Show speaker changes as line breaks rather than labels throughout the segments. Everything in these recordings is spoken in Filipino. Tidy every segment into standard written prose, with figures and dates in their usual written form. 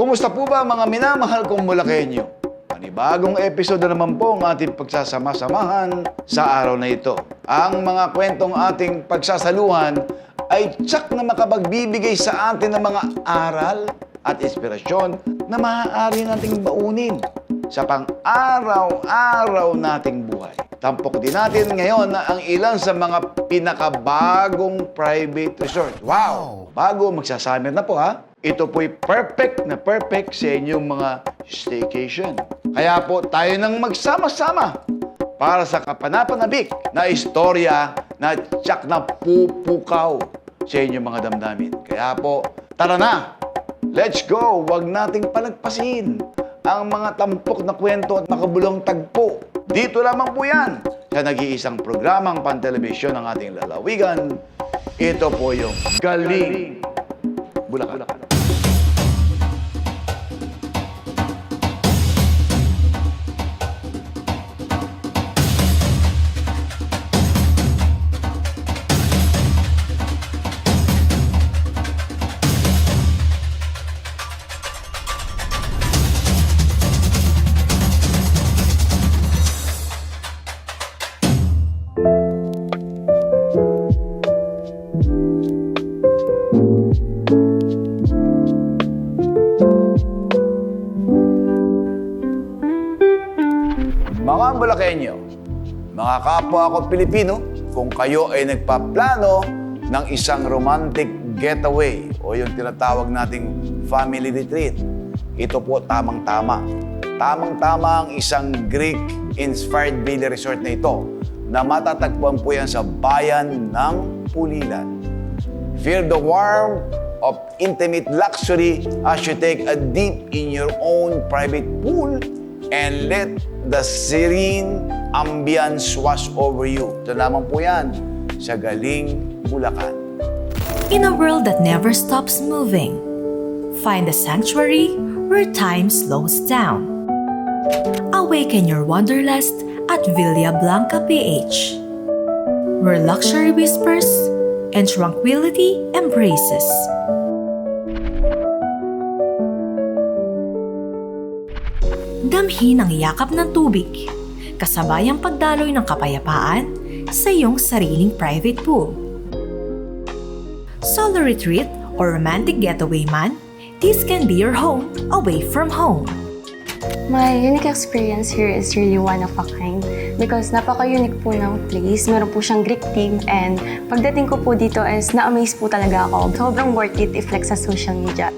Kumusta po ba mga minamahal kong Bulakenyo? Panibagong episode na naman po ang ating pagsasama-samahan sa araw na ito. Ang mga kwentong ating pagsasaluhan ay tsak na makapagbibigay sa atin ng mga aral at inspirasyon na maaari nating baunin sa pang-araw-araw nating buhay. Tampok din natin ngayon na ang ilan sa mga pinakabagong private resort. Wow! Bago magsasummer na po ha. Ito po'y perfect na perfect sa inyong mga staycation. Kaya po tayo nang magsama-sama para sa kapanapanabik na istorya na tsak na pupukaw sa inyong mga damdamin. Kaya po, tara na! Let's go! Huwag nating palagpasin ang mga tampok na kwento at makabulong tagpo. Dito lamang po yan sa nag-iisang programang pantelebisyon ng ating lalawigan. Ito po yung Galing Bulacan. Mga Bulakenyo, mga kapwa ko Pilipino, kung kayo ay nagpaplano ng isang romantic getaway o yung tinatawag nating family retreat, ito po tamang-tama. Tamang-tama ang isang Greek-inspired villa resort na ito na matatagpuan po yan sa bayan ng Pulilan. Feel the warmth of intimate luxury as you take a dip in your own private pool and let the serene ambience wash over you. Ito naman po yan sa Galing Bulacan.
In a world that never stops moving, find a sanctuary where time slows down. Awaken your wanderlust at Villa Blanca PH, where luxury whispers and tranquility embraces. Damhin ang yakap ng tubig, kasabayang pagdaloy ng kapayapaan sa iyong sariling private pool. Solo retreat or romantic getaway man, this can be your home away from home.
My unique experience here is really one of a kind because napaka-unique po ng place. Meron po siyang Greek theme and pagdating ko po dito is na-amaze po talaga ako. Sobrang worth it i-flex sa social media.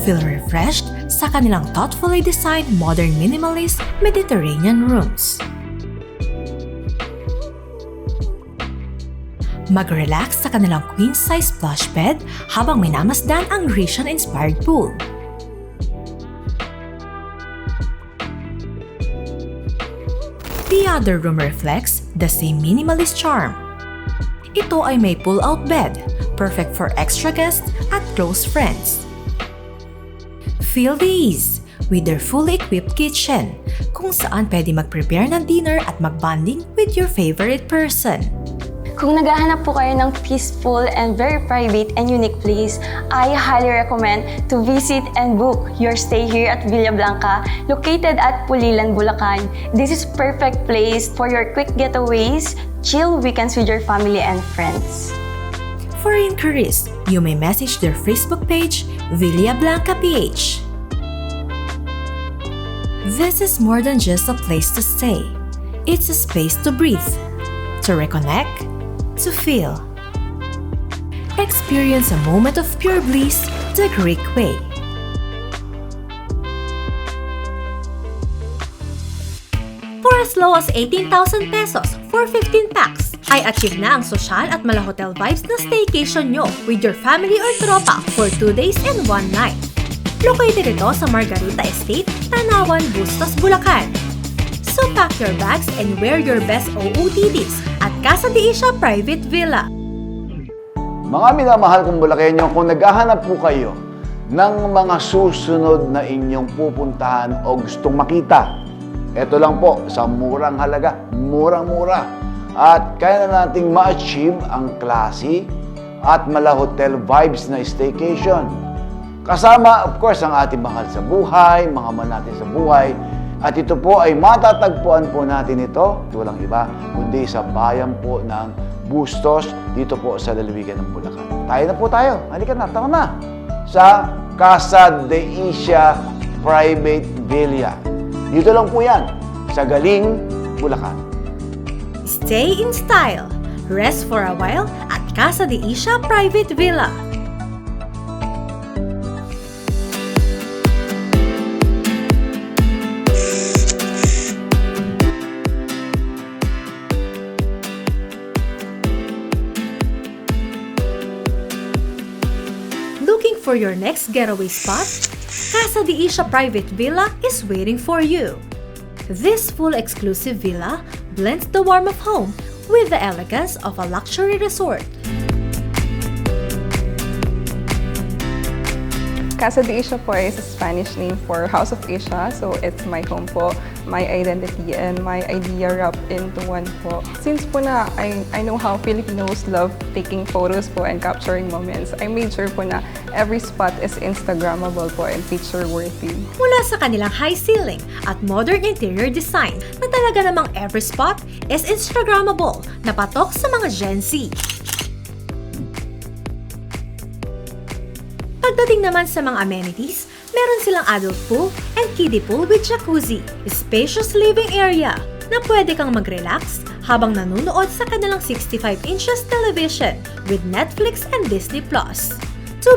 Feel refreshed sa kanilang thoughtfully designed modern minimalist Mediterranean rooms. Mag-relax sa kanilang queen-size plush bed habang minamasdan ang Grecian-inspired pool. The other room reflects the same minimalist charm. Ito ay may pull-out bed, perfect for extra guests at close friends. Feel the ease with their fully equipped kitchen, kung saan pwede mag-prepare ng dinner at mag-bonding with your favorite person.
Kung naghahanap po kayo ng peaceful and very private and unique place, I highly recommend to visit and book your stay here at Villa Blanca, located at Pulilan, Bulacan. This is perfect place for your quick getaways, chill weekends with your family and friends.
For inquiries, you may message their Facebook page, Villa Blanca PH. This is more than just a place to stay. It's a space to breathe, to reconnect, to feel. Experience a moment of pure bliss the Greek way. For as low as 18,000 pesos for 15 packs, ay achieve na ang sosyal at mala-hotel vibes na staycation nyo with your family or tropa for 2 days and 1 night. Located ito sa Margarita Estate, Tanawan, Bustos, Bulacan. So pack your bags and wear your best OOTDs at Casa de Isla Private Villa.
Mga minamahal kong Bulakenyo, kung naghahanap po kayo ng mga susunod na inyong pupuntahan o gustong makita, ito lang po, sa murang halaga, murang-mura. At kaya na nating ma-achieve ang classy at mala-hotel vibes na staycation. Kasama, of course, ang ating mahal sa buhay, mga mahal natin sa buhay. At ito po ay matatagpuan po natin ito, walang iba, kundi sa bayan po ng Bustos, dito po sa lalawigan ng Bulacan. Tayo na po tayo. Halika na, tara na. Sa Casa de Asia Private Villa. Dito lang po yan, sa Galing, Bulacan.
Stay in style. Rest for a while at Casa de Asia Private Villa. Looking for your next getaway spot? Casa de Asia Private Villa is waiting for you. This full exclusive villa blends the warmth of home with the elegance of a luxury resort.
Casa de Asia po is a Spanish name for House of Asia. So it's my home po, my identity, and my idea wrapped into one po. Since po na I know how Filipinos love taking photos po and capturing moments, I made sure po na every spot is Instagrammable po and picture-worthy.
Mula sa kanilang high ceiling at modern interior design na talaga namang every spot is Instagrammable na patok sa mga Gen Z. Pagdating naman sa mga amenities, meron silang adult pool and kiddie pool with jacuzzi, spacious living area na pwede kang mag-relax habang nanonood sa kanilang 65 inches television with Netflix and Disney+. 2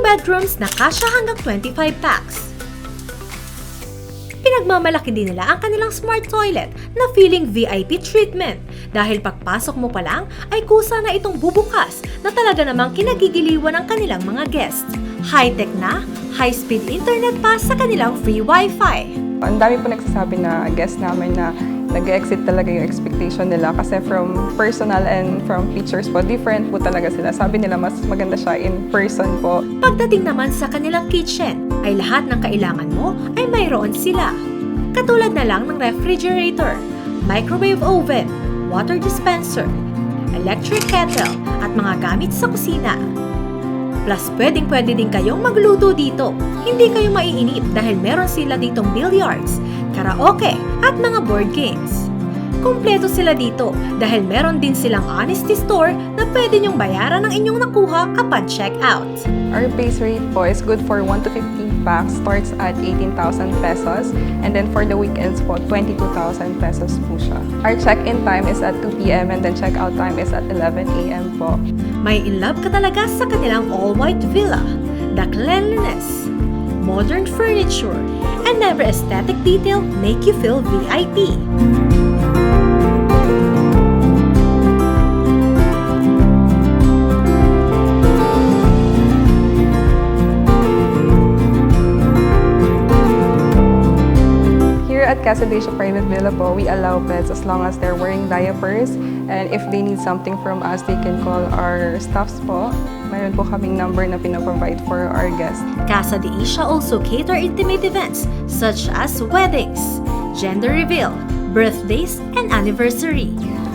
bedrooms na kasya hanggang 25 packs. Pinagmamalaki din nila ang kanilang smart toilet na feeling VIP treatment dahil pagpasok mo pa lang ay kusa na itong bubukas na talaga namang kinagigiliwan ng kanilang mga guests. High-tech na, high-speed internet pa sa kanilang free Wi-Fi.
Ang dami po nagsasabi na guests namin na nag-exit talaga yung expectation nila kasi from personal and from features po, different po talaga sila. Sabi nila mas maganda siya in person po.
Pagdating naman sa kanilang kitchen, ay lahat ng kailangan mo ay mayroon sila. Katulad na lang ng refrigerator, microwave oven, water dispenser, electric kettle, at mga gamit sa kusina. Plus, pwedeng-pwede din kayong magluto dito. Hindi kayo maiinip dahil meron sila ditong billiards, karaoke, at mga board games. Kumpleto sila dito dahil meron din silang honesty store na pwede nyong bayaran ang inyong nakuha upon check-out.
Our base rate po is good for 1 to 15 packs, starts at 18,000 pesos. And then for the weekends po, 22,000 pesos po siya. Our check-in time is at 2 p.m. and then check-out time is at 11 a.m. po.
May in love ka talaga sa kanilang all-white villa. The cleanliness, modern furniture, and never aesthetic detail make you feel VIP.
At Casa de Asia Private Villa po, we allow pets as long as they're wearing diapers. And if they need something from us, they can call our staffs po. Mayroon po kaming number na pinaprovide for our guests.
Casa de Asia also cater intimate events such as weddings, gender reveal, birthdays, and anniversary.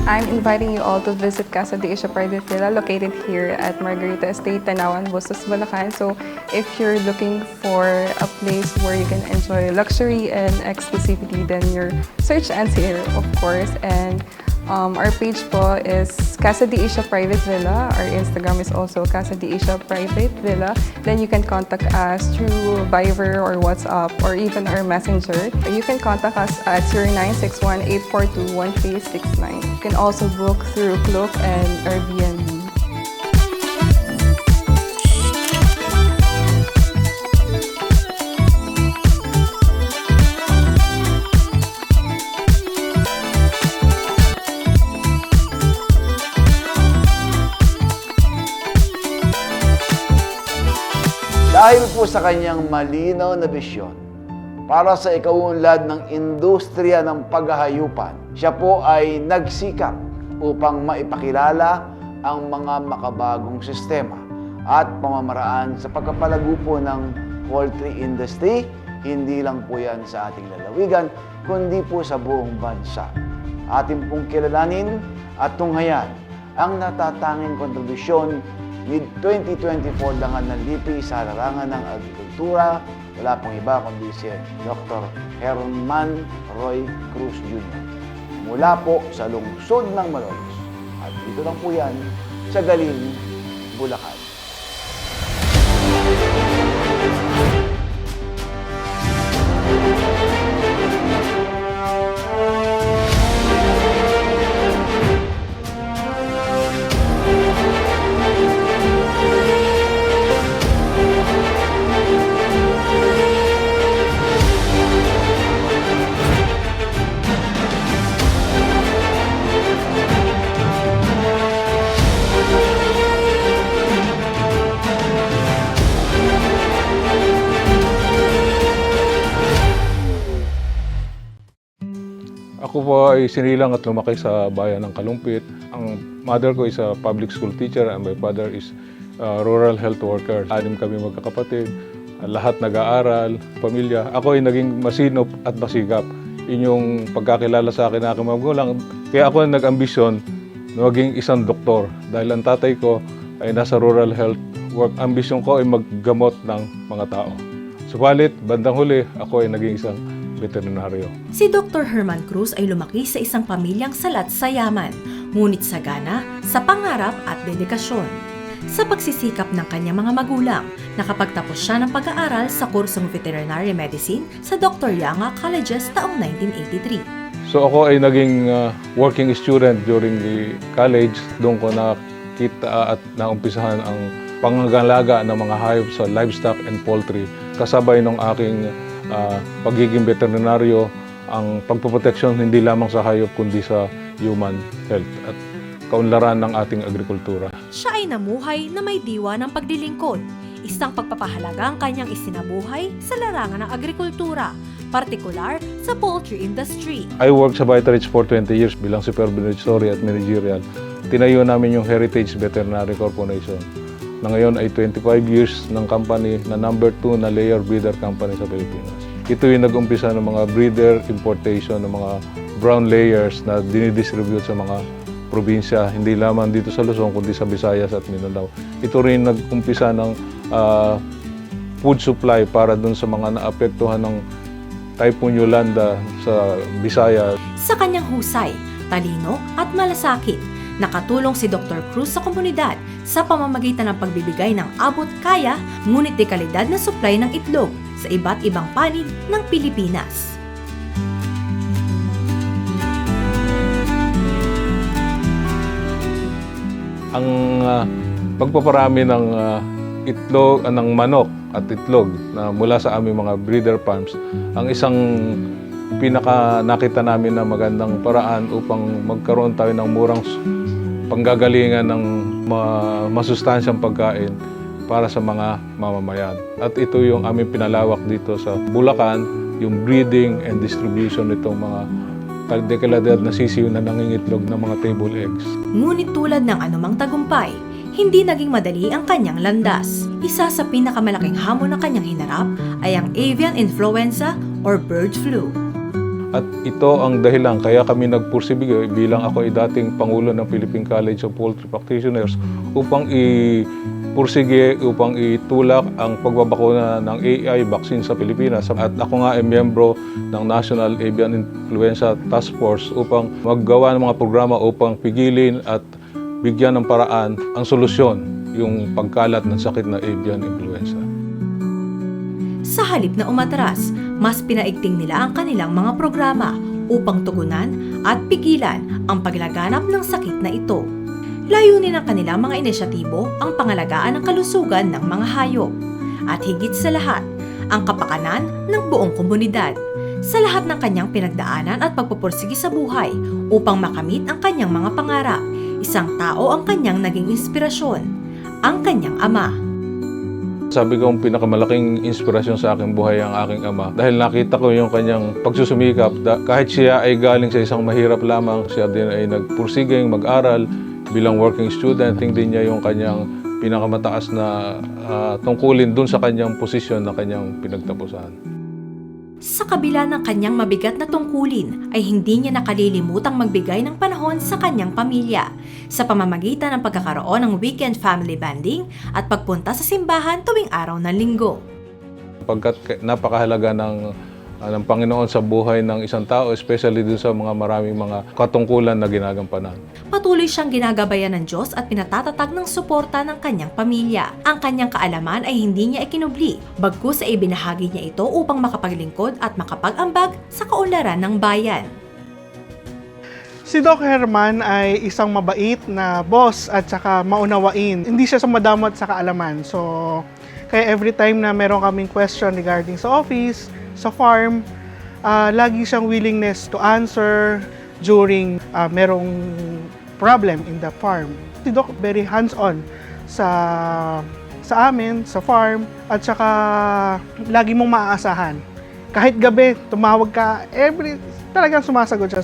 I'm inviting you all to visit Casa de Asia Private Villa located here at Margarita Estate, Tanawan, Bustos, Bulacan. So if you're looking for a place where you can enjoy luxury and exclusivity, then your search ends here, of course. And our page po is Casa de Asia Private Villa. Our Instagram is also Casa de Asia Private Villa. Then you can contact us through Viber or WhatsApp or even our messenger. You can contact us at 0961-842-1369. You can also book through Klook and Airbnb.
Dahil po sa kanyang malinaw na bisyon para sa ikaunlad ng industriya ng paghahayupan, siya po ay nagsikap upang maipakilala ang mga makabagong sistema at pamamaraan sa pagpapalago po ng poultry industry, hindi lang po yan sa ating lalawigan, kundi po sa buong bansa. Ating pong kilalanin at tunghayan ang natatanging kontribusyon ni 2024 Dangan ng Lipi sa larangan ng agrikultura. agrikultura. Wala pong iba kundi si Dr. Herman Roy Cruz Jr. Mula po sa lungsod ng Malolos. At dito lang po yan sa Galing, Bulacan.
Ako po ay sinilang at lumaki sa bayan ng Kalumpit. Ang mother ko is a public school teacher and my father is a rural health worker. 6 kami magkakapatid, lahat nag-aaral, pamilya. Ako ay naging masinop at masigap. Yun yung pagkakilala sa akin ng aking magulang. Kaya ako ay nag-ambisyon na maging isang doktor. Dahil ang tatay ko ay nasa rural health work. Ambisyon ko ay maggamot ng mga tao. Subalit, bandang huli, ako ay naging isang veterinaryo.
Si Dr. Herman Cruz ay lumaki sa isang pamilyang salat sa yaman, ngunit sagana sa pangarap at dedikasyon. Sa pagsisikap ng kanyang mga magulang, nakapagtapos siya ng pag-aaral sa kursong veterinary medicine sa Dr. Yanga Colleges taong 1983.
So ako ay naging working student during the college. Doon ko nakita at naumpisahan ang pangangalaga ng mga hayop sa livestock and poultry. Kasabay ng aking pagiging veterinaryo, ang pagpoproteksyon hindi lamang sa hayop kundi sa human health at kaunlaran ng ating agrikultura.
Siya ay namuhay na may diwa ng pagdilingkod, isang pagpapahalaga ang kanyang isinabuhay sa larangan ng agrikultura, partikular sa poultry industry.
I worked sa Vitarich for 20 years bilang supervisory at managerial. Tinayo namin yung Heritage Veterinary Corporation na ngayon ay 25 years ng company na number 2 na layer breeder company sa Pilipinas. Ito yung nag-umpisa ng mga breeder importation ng mga brown layers na dinidistribute sa mga probinsya, hindi lamang dito sa Luzon kundi sa Visayas at Mindanao. Ito rin nag-umpisa ng food supply para dun sa mga naapektuhan ng Typhoon Yolanda sa Visayas.
Sa kanyang husay, talino at malasakit, nakatulong si Dr. Cruz sa komunidad sa pamamagitan ng pagbibigay ng abot-kaya ngunit de kalidad na supply ng itlog sa iba't ibang panig ng Pilipinas.
Ang pagpaparami ng itlog, ng manok at itlog na mula sa aming mga breeder farms, ang isang pinaka nakita namin na magandang paraan upang magkaroon tayo ng murang panggagalingan ng masustansyang pagkain para sa mga mamamayan. At ito yung aming pinalawak dito sa Bulacan, yung breeding and distribution nitong mga dekalidad na sisiw na nangingitlog ng mga table eggs.
Ngunit tulad ng anumang tagumpay, hindi naging madali ang kanyang landas. Isa sa pinakamalaking hamon na kanyang hinarap ay ang avian influenza or bird flu.
At ito ang dahilan kaya kami nagpursige bilang ako ay dating Pangulo ng Philippine College of Poultry Practitioners upang upang itulak ang pagbabakuna ng AI vaccine sa Pilipinas. At ako nga ay miyembro ng National Avian Influenza Task Force upang maggawa ng mga programa upang pigilin at bigyan ng paraan ang solusyon yung pagkalat ng sakit na avian influenza.
Sa halip na umatras, mas pinaigting nila ang kanilang mga programa upang tugunan at pigilan ang paglaganap ng sakit na ito. Layunin ng kanilang mga inisyatibo ang pangalagaan ng kalusugan ng mga hayop at higit sa lahat, ang kapakanan ng buong komunidad. Sa lahat ng kanyang pinagdaanan at pagpupursige sa buhay upang makamit ang kanyang mga pangarap, isang tao ang kanyang naging inspirasyon, ang kanyang ama.
Sabi ko, ang pinakamalaking inspirasyon sa aking buhay ang aking ama. Dahil nakita ko yung kanyang pagsusumikap. Kahit siya ay galing sa isang mahirap lamang, siya din ay nagpursigeng mag-aral bilang working student. Hindi niya yung kanyang pinakamataas na tungkulin dun sa kanyang posisyon na kanyang pinagtapusan.
Sa kabila ng kanyang mabigat na tungkulin ay hindi niya nakalilimutang magbigay ng panahon sa kanyang pamilya sa pamamagitan ng pagkakaroon ng weekend family bonding at pagpunta sa simbahan tuwing araw ng linggo.
sapagkat napakahalaga ng Panginoon sa buhay ng isang tao, especially dun sa mga maraming mga katungkulan na ginagampanan.
Patuloy siyang ginagabayan ng Diyos at pinatatatag ng suporta ng kanyang pamilya. Ang kanyang kaalaman ay hindi niya ikinubli, bagkus ay ibinahagi niya ito upang makapaglingkod at makapag-ambag sa kaunlaran ng bayan.
Si Doc Herman ay isang mabait na boss at saka maunawain. Hindi siya sumadamot sa kaalaman. So, kaya every time na meron kaming question regarding sa office, sa farm, lagi siyang willingness to answer during merong problem in the farm. Si Doc very hands-on sa amin, sa farm, at saka lagi mong maaasahan. Kahit gabi, tumawag ka, talagang sumasagot siya.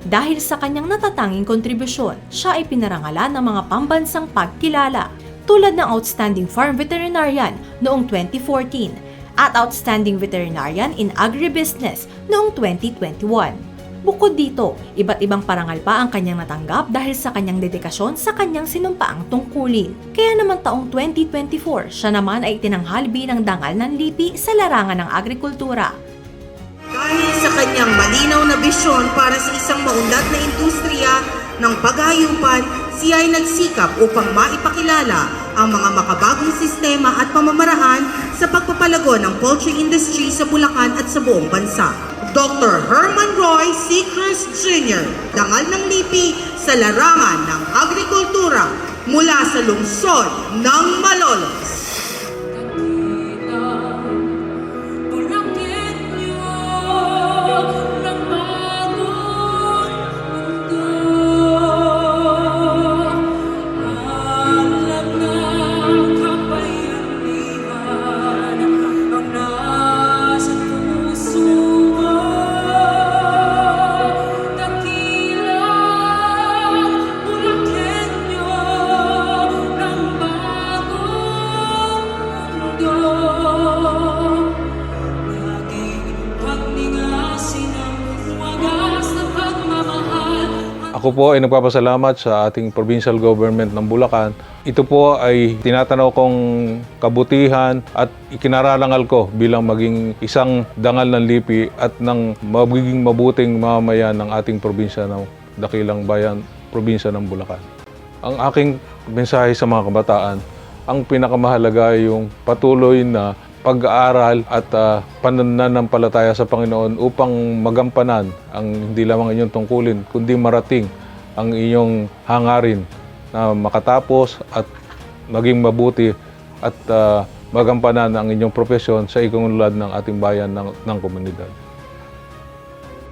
Dahil sa kanyang natatanging kontribusyon, siya ay pinarangalan ng mga pambansang pagkilala, tulad ng Outstanding Farm Veterinarian noong 2014 at Outstanding Veterinarian in Agribusiness noong 2021. Bukod dito, iba't ibang parangal pa ang kanyang natanggap dahil sa kanyang dedikasyon sa kanyang sinumpaang tungkulin. Kaya naman taong 2024, siya naman ay tinanghal bilang dangal ng lipi sa larangan ng agrikultura.
Dahil sa kanyang malinaw na bisyon para sa isang maunlad na industriya ng paghahayupan, siya ay nagsikap upang maipakilala ang mga makabagong sistema at pamamaraan sa pagpapalago ng poultry industry sa Bulacan at sa buong bansa. Dr. Herman Roy C. Cruz Jr., dangal ng lipi sa larangan ng agrikultura mula sa lungsod ng Malolos.
Ako po ay nagpapasalamat sa ating provincial government ng Bulacan. Ito po ay tinatanaw kong kabutihan at ikinararangal ko bilang maging isang dangal ng lipi at ng magiging mabuting mamamayan ng ating probinsya ng dakilang bayan, probinsya ng Bulacan. Ang aking mensahe sa mga kabataan, ang pinakamahalaga ay yung patuloy na pag-aaral at pananampalataya sa Panginoon upang magampanan ang hindi lamang inyong tungkulin, kundi marating ang inyong hangarin na makatapos at maging mabuti at magampanan ang inyong profesyon sa ikunlad ng ating bayan ng komunidad.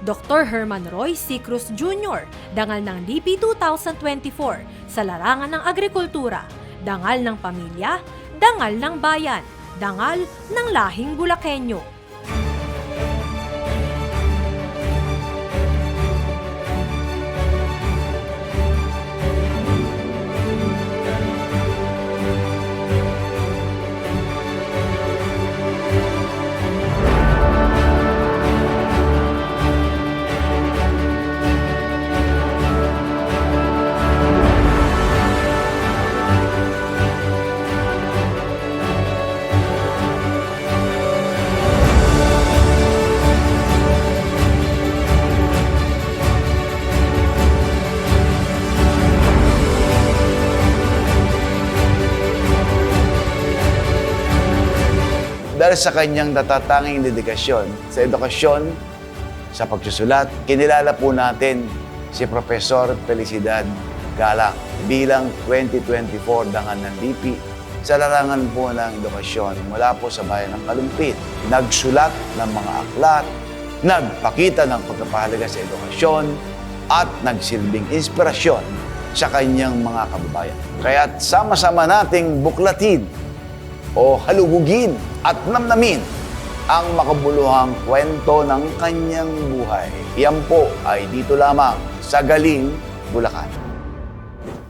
Dr. Herman Roy C. Cruz Jr., dangal ng DP 2024 sa larangan ng agrikultura, dangal ng pamilya, dangal ng bayan, dangal ng lahing Bulakenyo.
Dahil sa kanyang natatanging dedikasyon sa edukasyon, sa pagsusulat, kinilala po natin si Profesor Felicidad Galang bilang 2024 dangal ng lipi sa larangan po ng edukasyon mula po sa bayan ng Kalumpit. Nagsulat ng mga aklat, nagpakita ng pagpapahalaga sa edukasyon at nagsilbing inspirasyon sa kanyang mga kababayan. Kaya't sama-sama nating buklatin o halugugin at namnamin ang makabuluhang kwento ng kanyang buhay. Iyan po ay dito lamang sa Galing, Bulacan.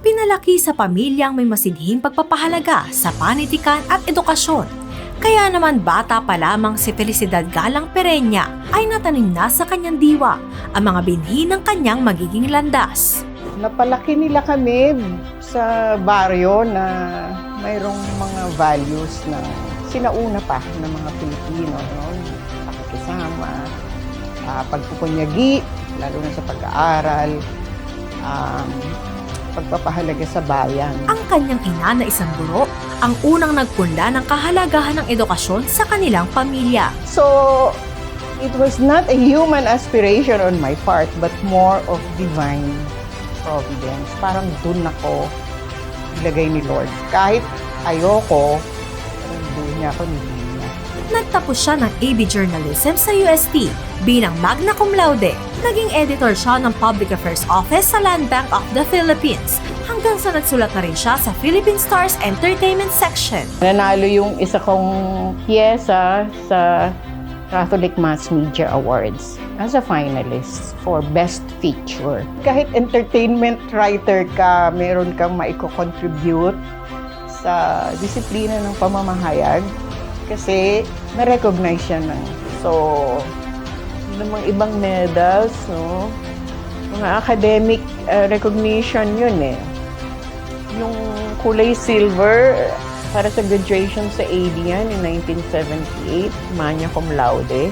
Pinalaki sa pamilyang may masidhing pagpapahalaga sa panitikan at edukasyon. Kaya naman bata pa lamang si Felicidad Galang Pereña ay natanim na sa kanyang diwa ang mga binhi ng kanyang magiging landas.
Napalaki nila kami sa baryo na mayroong mga values na sinauna pa ng mga Pilipino, no? Pakikisama, pagpupunyagi, lalo na sa pag-aaral, pagpapahalaga sa bayan.
Ang kanyang ina na isang guro, ang unang nagpunda ng kahalagahan ng edukasyon sa kanilang pamilya.
So, it was not a human aspiration on my part, but more of divine providence. Parang dun ako ilagay ni Lord. Kahit ayoko, doon niya ako nilina.
Nagtapos siya ng AB Journalism sa UST bilang magna cum laude. Naging editor siya ng Public Affairs Office sa Land Bank of the Philippines hanggang sa nagsulat na rin siya sa Philippine Stars Entertainment Section.
Nanalo yung isa kong piyesa sa Catholic Mass Media Awards as a finalist for Best Feature. Kahit entertainment writer ka, meron kang maiko-contribute sa disiplina ng pamamahayag kasi na-recognize siya ng. So, namang ibang medals, no? Mga academic recognition yun eh. Yung kulay silver, para sa graduation sa ADN in 1978, magna cum laude.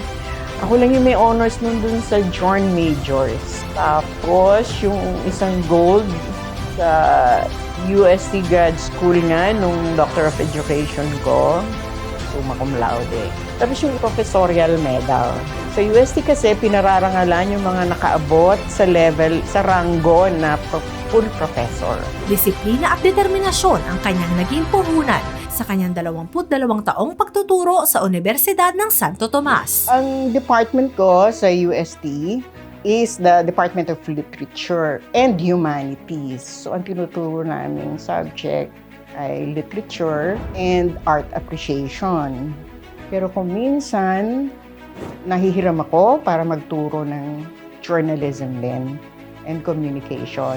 Ako lang yung may honors nun dun sa John Majors. Tapos, yung isang gold sa UST Grad School nga, nung Doctor of Education ko, summa cum laude. Tapos yung professorial medal. Sa UST kasi, pinararangalan yung mga nakaabot sa level, sa ranggo na full professor.
Disiplina at determinasyon ang kanyang naging puhunan sa kanyang 22 taong pagtuturo sa Universidad ng Santo Tomas.
Ang department ko sa UST is the Department of Literature and Humanities. So, ang tinuturo naming subject ay literature and art appreciation. Pero kung minsan, nahihiram ako para magturo ng journalism din and communication.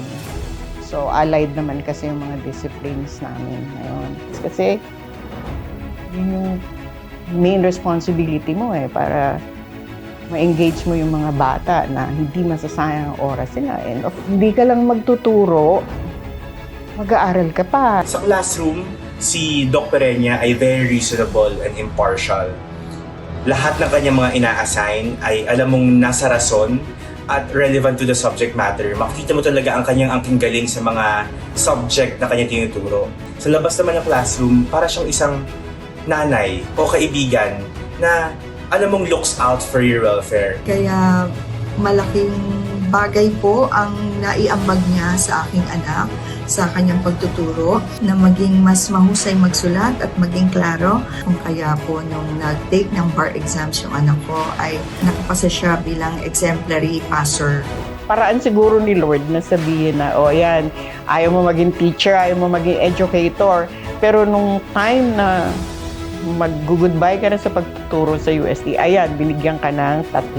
So, allied naman kasi yung mga disciplines namin ngayon. Kasi, yun yung main responsibility mo para ma-engage mo yung mga bata na hindi masasayang ang oras nila. And hindi ka lang magtuturo, mag-aaral ka pa.
Sa classroom, si Doc Perenya ay very reasonable and impartial. Lahat ng kanyang mga ina-assign ay alam mong nasa rason at relevant to the subject matter. Makikita mo talaga ang kanyang angking galing sa mga subject na kanyang tinuturo. Sa labas naman ng classroom, para siyang isang nanay o kaibigan na alam mong looks out for your welfare.
Kaya malaking bagay po ang naiambag niya sa aking anak sa kanyang pagtuturo na maging mas mahusay magsulat at maging klaro. Kung kaya po nung nag-take ng bar exams yung anak ko ay nakapasa siya bilang exemplary passer.
Paraan siguro ni Lord na sabihin na, yan, ayaw mo maging teacher, ayaw mo maging educator. Pero nung time na mag-goodbye ka na sa pagtuturo sa UST, ayan, binigyan ka ng 3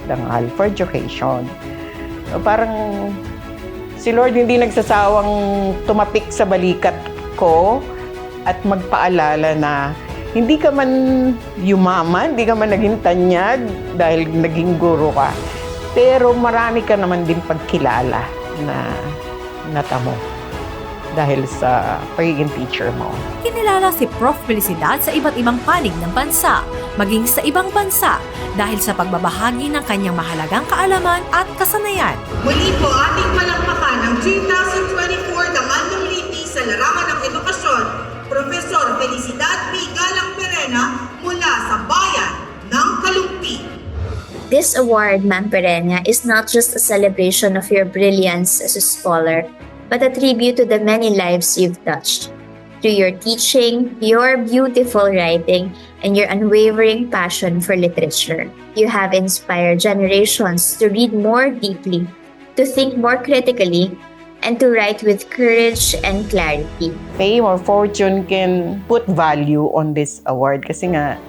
dangal for education. So, parang si Lord hindi nagsasawang tumapik sa balikat ko at magpaalala na hindi ka man yumaman, hindi ka man naging tanyag dahil naging guro ka. Pero marami ka naman din pagkilala na natamo dahil sa pagiging teacher mo.
Kinilala si Prof. Felicidad sa iba't ibang panig ng bansa, maging sa ibang bansa, dahil sa pagbabahagi ng kanyang mahalagang kaalaman at kasanayan.
Muli po ating palakpakan ang 2024 Dangal ng Lipi sa larangan ng edukasyon, Profesor Felicidad P. Galang Perena mula sa bayan ng Kalumpi.
This award, Ma'am Perenya, is not just a celebration of your brilliance as a scholar, but a tribute to the many lives you've touched. Through your teaching, your beautiful writing, and your unwavering passion for literature, you have inspired generations to read more deeply, to think more critically, and to write with courage and clarity.
Fame or fortune can put value on this award kasi nga,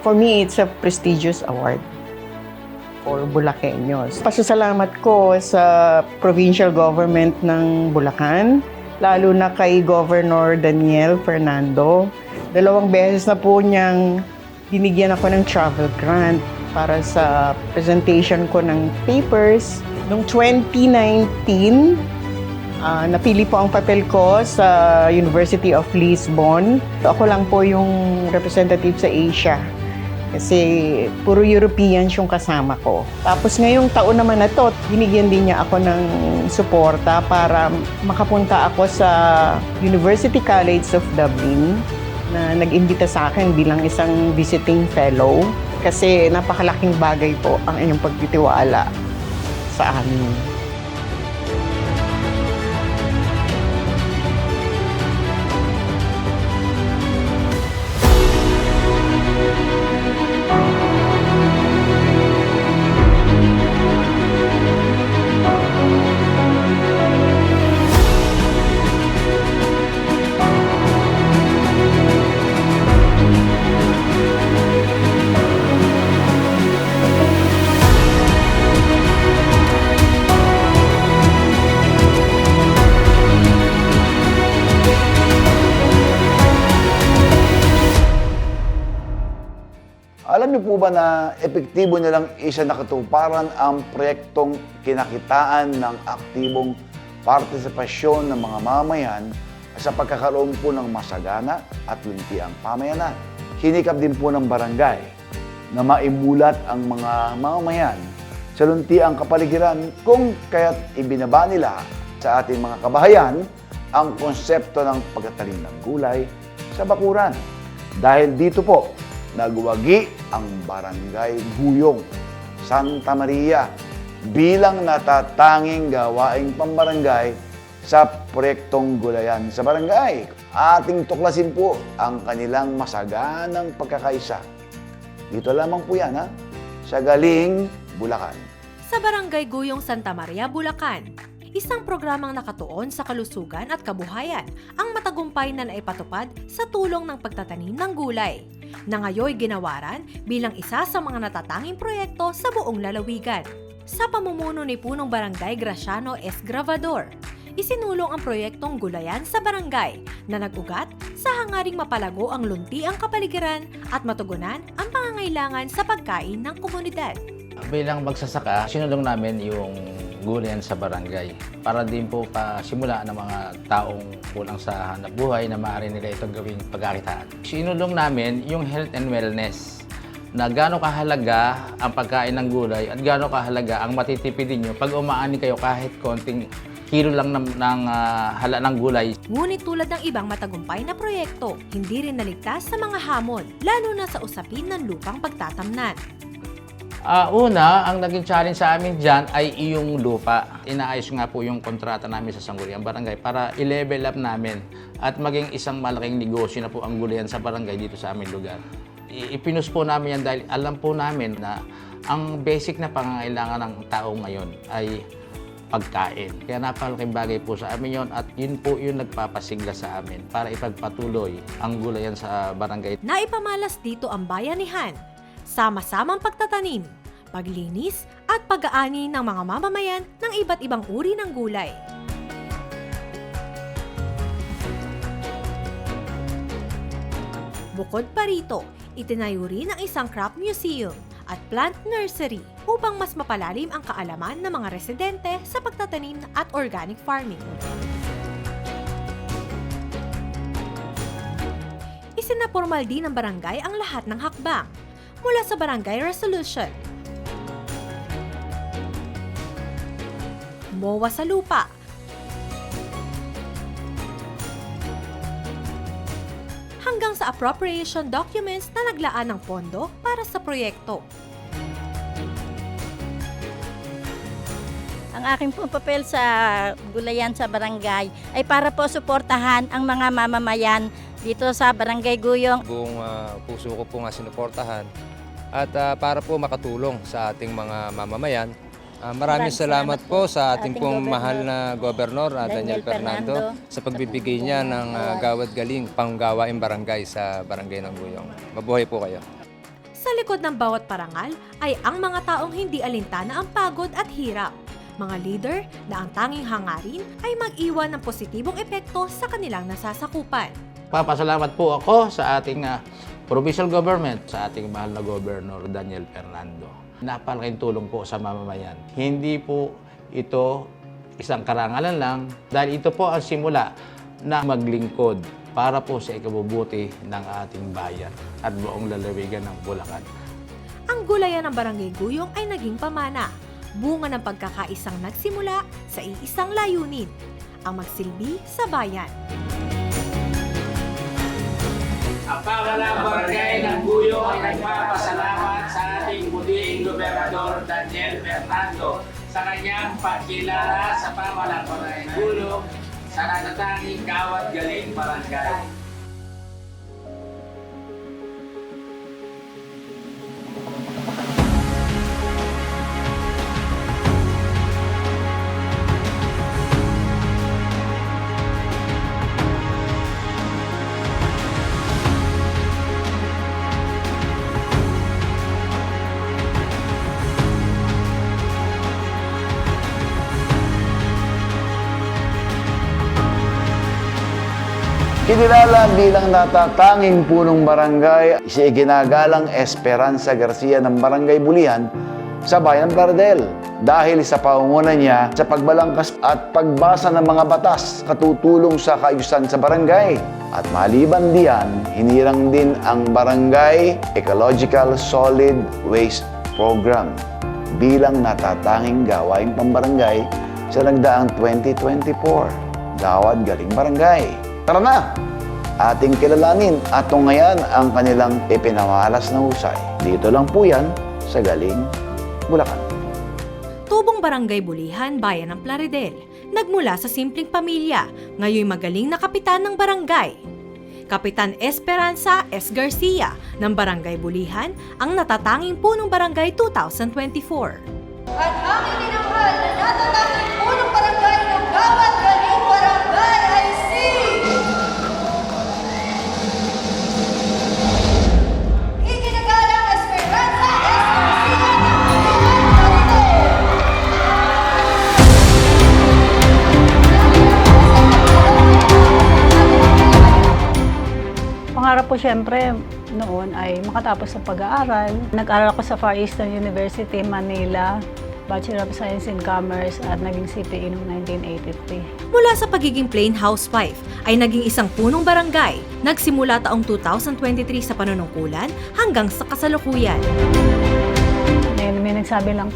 for me, it's a prestigious award for Bulakeños. Pasasalamat ko sa provincial government ng Bulacan, lalo na kay Governor Daniel Fernando. 2 beses na po niyang binigyan ako ng travel grant para sa presentation ko ng papers. Noong 2019, Napili po ang papel ko sa University of Lisbon. Ako lang po yung representative sa Asia. Kasi puro Europeans yung kasama ko. Tapos ngayong taon naman na to, binigyan din niya ako ng suporta para makapunta ako sa University College of Dublin na nag-imbita sa akin bilang isang visiting fellow. Kasi napakalaking bagay po ang inyong pagtitiwala sa amin.
Alam niyo po ba na epektibo nilang isa nakatuparan ang proyektong kinakitaan ng aktibong partisipasyon ng mga mamayan sa pagkakaroon po ng masagana at luntiang pamayanan. Hinikap din po ng barangay na maimulat ang mga mamamayan sa luntiang kapaligiran kung kaya't ibinaba nila sa ating mga kabahayan ang konsepto ng pagtatanim ng gulay sa bakuran. Dahil dito po, nagwagi ang Barangay Guyong, Santa Maria bilang natatanging gawaing pambarangay sa proyektong Gulayan sa Barangay. Ating tuklasin po ang kanilang masaganang pagkakaisa. Dito lamang po yan, sa Galing, Bulacan.
Sa Barangay Guyong, Santa Maria, Bulacan, isang programang nakatuon sa kalusugan at kabuhayan ang matagumpay na naipatupad sa tulong ng pagtatanim ng gulay, na ngayoy ginawaran bilang isa sa mga natatanging proyekto sa buong lalawigan. Sa pamumuno ni Punong Barangay Graciano S. Gravador, isinulong ang proyektong Gulayan sa Barangay na nag-ugat sa hangaring mapalago ang luntiang kapaligiran at matugunan ang pangangailangan sa pagkain ng komunidad.
Bilang magsasaka, sinulong namin yung Gulayan sa Barangay para din po pasimula ng mga taong kulang sa hanap buhay na maaari nila itong gawing pagkakitaan. Sinulong namin yung health and wellness na gaano kahalaga ang pagkain ng gulay at gaano kahalaga ang matitipidin nyo pag umaani kayo kahit konting kilo lang ng hala ng gulay.
Ngunit tulad ng ibang matagumpay na proyekto, hindi rin naligtas sa mga hamon, lalo na sa usapin ng lupang pagtatamnan.
Una, ang naging challenge sa amin dyan ay iyong lupa. Inaayos nga po yung kontrata namin sa Sangguniang Barangay para i-level up namin at maging isang malaking negosyo na po ang gulayan sa barangay dito sa aming lugar. Ipinus po namin yan dahil alam po namin na ang basic na pangangailangan ng tao ngayon ay pagkain. Kaya napakalaking bagay po sa amin yon at yun po yung nagpapasigla sa amin para ipagpatuloy ang gulayan sa barangay.
Naipamalas dito ang bayanihan, sama-samang pagtatanim, paglinis at pag-aani ng mga mamamayan ng iba't ibang uri ng gulay. Bukod pa rito, itinayo rin ang isang crop museum at plant nursery upang mas mapalalim ang kaalaman ng mga residente sa pagtatanim at organic farming. Isinapormal din ng barangay ang lahat ng hakbang, mula sa barangay resolution, MOA sa lupa, hanggang sa appropriation documents na naglaan ng pondo para sa proyekto.
Ang aking pong papel sa Gulayan sa Barangay ay para po suportahan ang mga mamamayan dito sa Barangay Guyong.
Buong puso ko po nga sinuportahan at para po makatulong sa ating mga mamamayan. Maraming salamat po sa ating pong mahal na Gobernador Daniel Fernando sa pagbibigay niya ng gawad galing panggawaing barangay sa Barangay ng Guyong. Mabuhay po kayo.
Sa likod ng bawat parangal ay ang mga taong hindi alintana ang pagod at hirap. Mga leader na ang tanging hangarin ay mag-iwan ng positibong epekto sa kanilang nasasakupan.
Papasalamat po ako sa ating provincial government, sa ating mahal na Gobernador Daniel Fernando. Napakalaking tulong po sa mamamayan. Hindi po ito isang karangalan lang dahil ito po ang simula na maglingkod para po sa ikabubuti ng ating bayan at buong lalawigan ng Bulacan.
Ang gulayan ng Barangay Guyong ay naging pamana, bunga ng pagkakaisang nagsimula sa iisang layunin, ang magsilbi sa bayan.
Ang pamahalang barangay ng Guyong ay nagpapasalamat sa ating muling Gobernador Daniel Fernando sa kanyang pagkilala sa pamahalang barangay ng Guyong sa natatanging Gawad Galing Barangay.
Kinilala bilang natatanging punong barangay, si iginagalang Esperanza Garcia ng Barangay Bulihan sa bayan ng Plaridel. Dahil sa pangunguna niya sa pagbalangkas at pagbasa ng mga batas katutulong sa kaayusan sa barangay. At maliban diyan, hinirang din ang Barangay Ecological Solid Waste Program bilang natatanging gawaing pambarangay sa nagdaang 2024. Gawad Galing Barangay. Tara na! Ating kilalanin at tunghayan ang kanilang ipinamalas na husay. Dito lang po yan sa Galing, Bulacan.
Tubong Barangay Bulihan, bayan ng Plaridel. Nagmula sa simpleng pamilya, ngayon magaling na kapitan ng barangay. Kapitan Esperanza S. Garcia ng Barangay Bulihan ang natatanging punong barangay 2024.
At ang itinanghal na natatanging punong barangay ng Gawad Galing Barangay ay si iginagalang Esperanza S. Garcia ng Bulihan, Plaridel.
Pangarap po siyempre noon ay makatapos sa pag-aaral. Nag-aral ako sa Far Eastern University, Manila, Bachelor of Science in Commerce at naging CPE noong 1983.
Mula sa pagiging plain housewife ay naging isang punong barangay. Nagsimula taong 2023 sa panunungkulan hanggang sa kasalukuyan.
May nagsabi lang,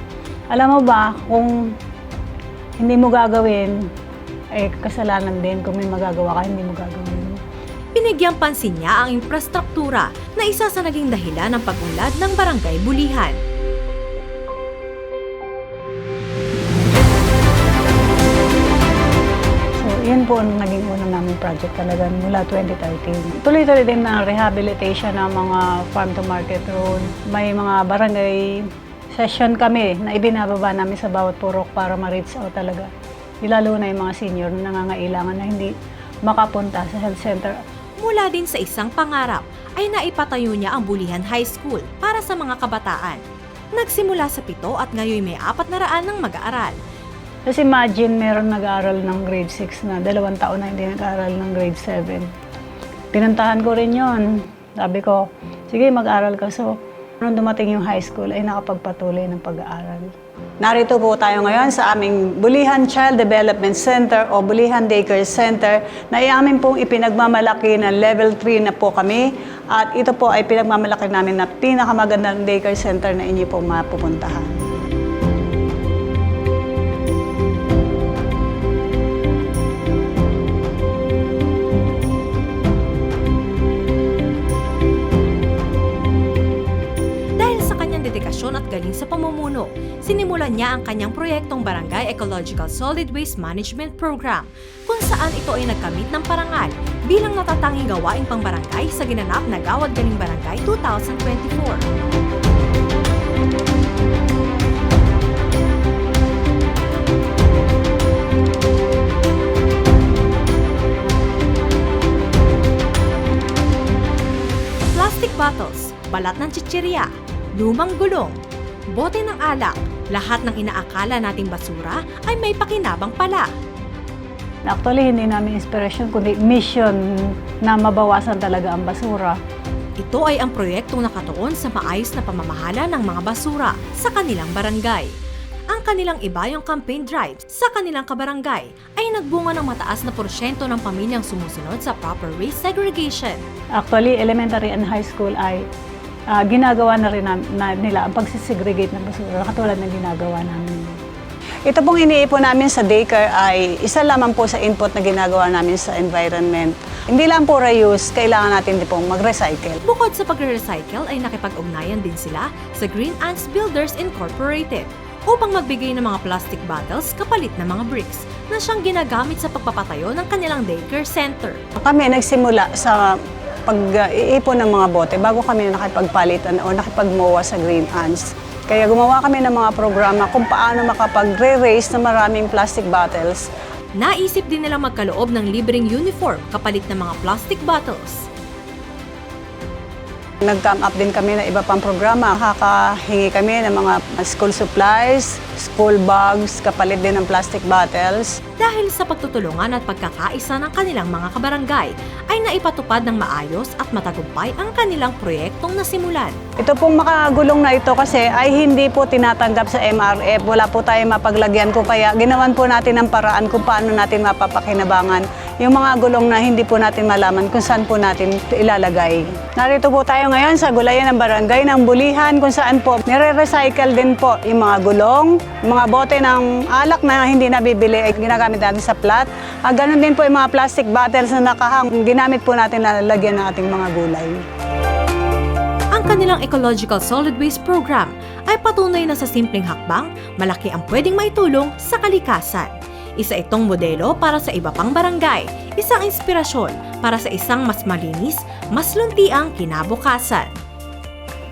alam mo ba kung hindi mo gagawin, eh kasalanan din kung may magagawa ka, hindi mo gagawin.
Binigyang pansin niya ang infrastruktura na isa sa naging dahilan ng pag-unlad ng Barangay Bulihan.
So, yun po ang naging unang naming project talaga mula 2013. Tuloy-tuloy din na rehabilitation ng mga farm-to-market road. May mga barangay session kami na ibinababa namin sa bawat purok para ma-reach out talaga. Lalo na yung mga senior na nangangailangan na hindi makapunta sa health center.
Mula din sa isang pangarap ay naipatayo niya ang Bulihan High School para sa mga kabataan. Nagsimula sa 7 at ngayon may 400 ng mag-aaral.
Kasi imagine meron nag-aaral ng grade 6 na 2 taon na hindi nag-aaral ng grade 7. Pinuntahan ko rin yon. Sabi ko, sige mag-aaral ka. So, nung dumating yung high school ay nakapagpatuloy ng pag-aaral.
Narito po tayo ngayon sa aming Bulihan Child Development Center o Bulihan Daycare Center na iamin pong ipinagmamalaki na level 3 na po kami at ito po ay pinagmamalaki namin na pinakamagandang daycare center na inyo pong mapupuntahan.
At galing sa pamumuno, sinimulan niya ang kanyang proyektong Barangay Ecological Solid Waste Management Program, kung saan ito ay nagkamit ng parangal bilang natatanging gawaing pangbarangay sa ginanap na Gawad Galing Barangay 2024. Plastic bottles, balat ng chichirya, lumang gulong, bote ng alak, lahat ng inaakala nating basura ay may pakinabang pala.
Actually, hindi namin inspiration, kundi mission na mabawasan talaga ang basura.
Ito ay ang proyektong nakatuon sa maayos na pamamahala ng mga basura sa kanilang barangay. ang kanilang ibayong campaign drives sa kanilang kabarangay ay nagbunga ng mataas na porsyento ng pamilyang sumusunod sa proper race segregation.
Actually, elementary and high school ay ginagawa na rin nila ang pagsisegregate ng basura katulad ng ginagawa namin.
Ito pong iniipon namin sa daycare ay isa lamang po sa input na ginagawa namin sa environment. Hindi lang po reuse, kailangan natin din pong mag-recycle.
Bukod sa pagre-recycle ay nakipag-ugnayan din sila sa Green Ants Builders Incorporated upang magbigay ng mga plastic bottles kapalit ng mga bricks na siyang ginagamit sa pagpapatayo ng kanilang daycare center.
Kami nagsimula sa pag-iipon ng mga bote bago kami nakipagpalitan o nakipag-MOA sa Green Ants. Kaya gumawa kami ng mga programa kung paano makapag-re-raise ng maraming plastic bottles.
Naisip din nilang magkaloob ng libreng uniform kapalit ng mga plastic bottles.
Nag-come up din kami ng iba pang programa. Kakahingi kami ng mga school supplies, school bags, kapalit din ng plastic bottles.
Dahil sa pagtutulungan at pagkakaisa ng kanilang mga kabarangay, ay naipatupad ng maayos at matagumpay ang kanilang proyektong nasimulan.
Ito pong makagulong na ito kasi ay hindi po tinatanggap sa MRF. Wala po tayong mapaglagyan ko kaya ginawan po natin ang paraan kung paano natin mapapakinabangan yung mga gulong na hindi po natin malaman kung saan po natin ilalagay. Narito po tayo ngayon sa gulayan ng barangay ng Bulihan kung saan po nire-recycle din po yung mga gulong, mga bote ng alak na hindi nabibili ay ginagamit natin sa plat. Ganun din po yung mga plastic bottles na nakahang ginamit po natin na lalagyan ng ating mga gulay.
Ang kanilang Ecological Solid Waste Program ay patunay na sa simpleng hakbang, malaki ang pwedeng maitulong sa kalikasan. Isa itong modelo para sa iba pang barangay, isang inspirasyon para sa isang mas malinis, mas luntiang kinabukasan.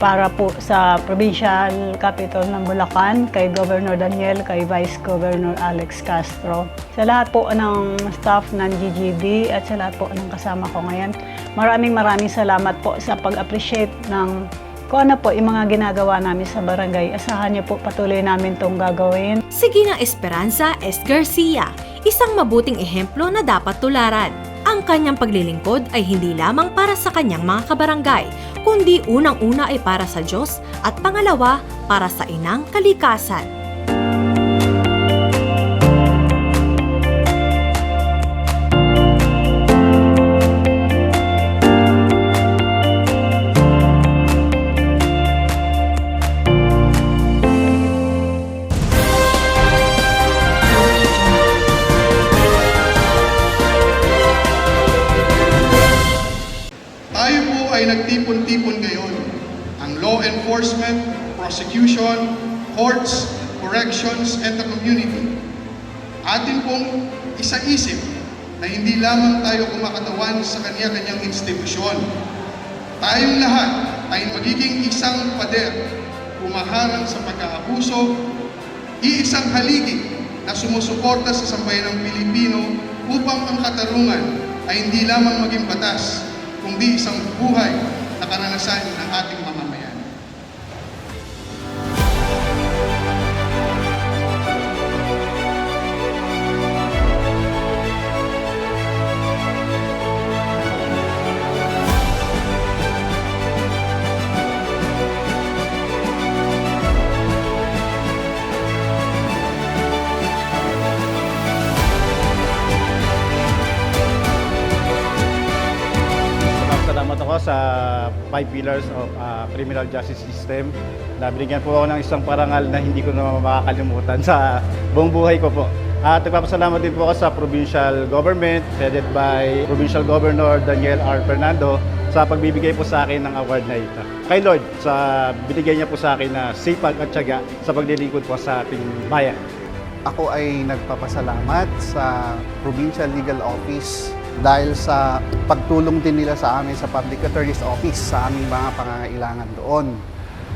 Para po sa Provincial Capital ng Bulacan, kay Governor Daniel, kay Vice Governor Alex Castro, sa lahat po ng staff ng GGB at sa lahat po ng kasama ko ngayon, maraming salamat po sa pag-appreciate ng kung ano po yung mga ginagawa namin sa barangay. Asahan niyo po patuloy namin itong gagawin.
Si Ginang Esperanza S. Garcia, isang mabuting ehemplo na dapat tularan. Ang kanyang paglilingkod ay hindi lamang para sa kanyang mga kabarangay, kundi unang-una ay para sa Diyos at pangalawa para sa inang kalikasan.
Ay nagtipon-tipon ngayon ang law enforcement, prosecution, courts, corrections, and the community. Atin pong isa-isip na hindi lamang tayo kumakatawan sa kanya-kanyang institusyon. Tayong lahat ay magiging isang pader, humaharang sa pagkaabuso, iisang haligi na sumusuporta sa sambayan ng Pilipino upang ang katarungan ay hindi lamang maging batas, kundi isang buhay na karanasan ng ating mamamayan.
Salamat ako sa 5 pillars of criminal justice system. Nabigyan po ako ng isang parangal na hindi ko na makakalimutan sa buong buhay ko po. At nagpapasalamat din po ako sa provincial government, headed by Provincial Governor Daniel R. Fernando, sa pagbibigay po sa akin ng award na ito. Kay Lord, sa binigay niya po sa akin na sipag at tiyaga sa paglilingkod po sa ating bayan.
Ako ay nagpapasalamat sa Provincial Legal Office dahil sa pagtulong din nila sa amin sa Public Attorney's Office sa aming mga pangangailangan doon.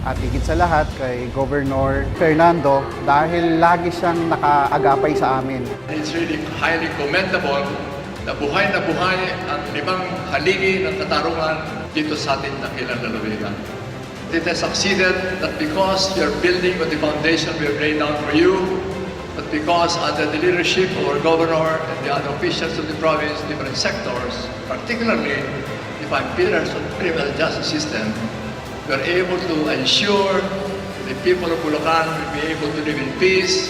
At higit sa lahat kay Governor Fernando dahil lagi siyang nakaagapay sa amin.
It's really highly commendable na buhay ang limang haligi ng katarungan dito sa ating dakilang lalawigan. It has succeeded not because you're building on the foundation we have laid down for you, but because under the leadership of our governor and the other officials of the province, different sectors, particularly the 5 pillars of the criminal justice system, we are able to ensure the people of Bulacan will be able to live in peace,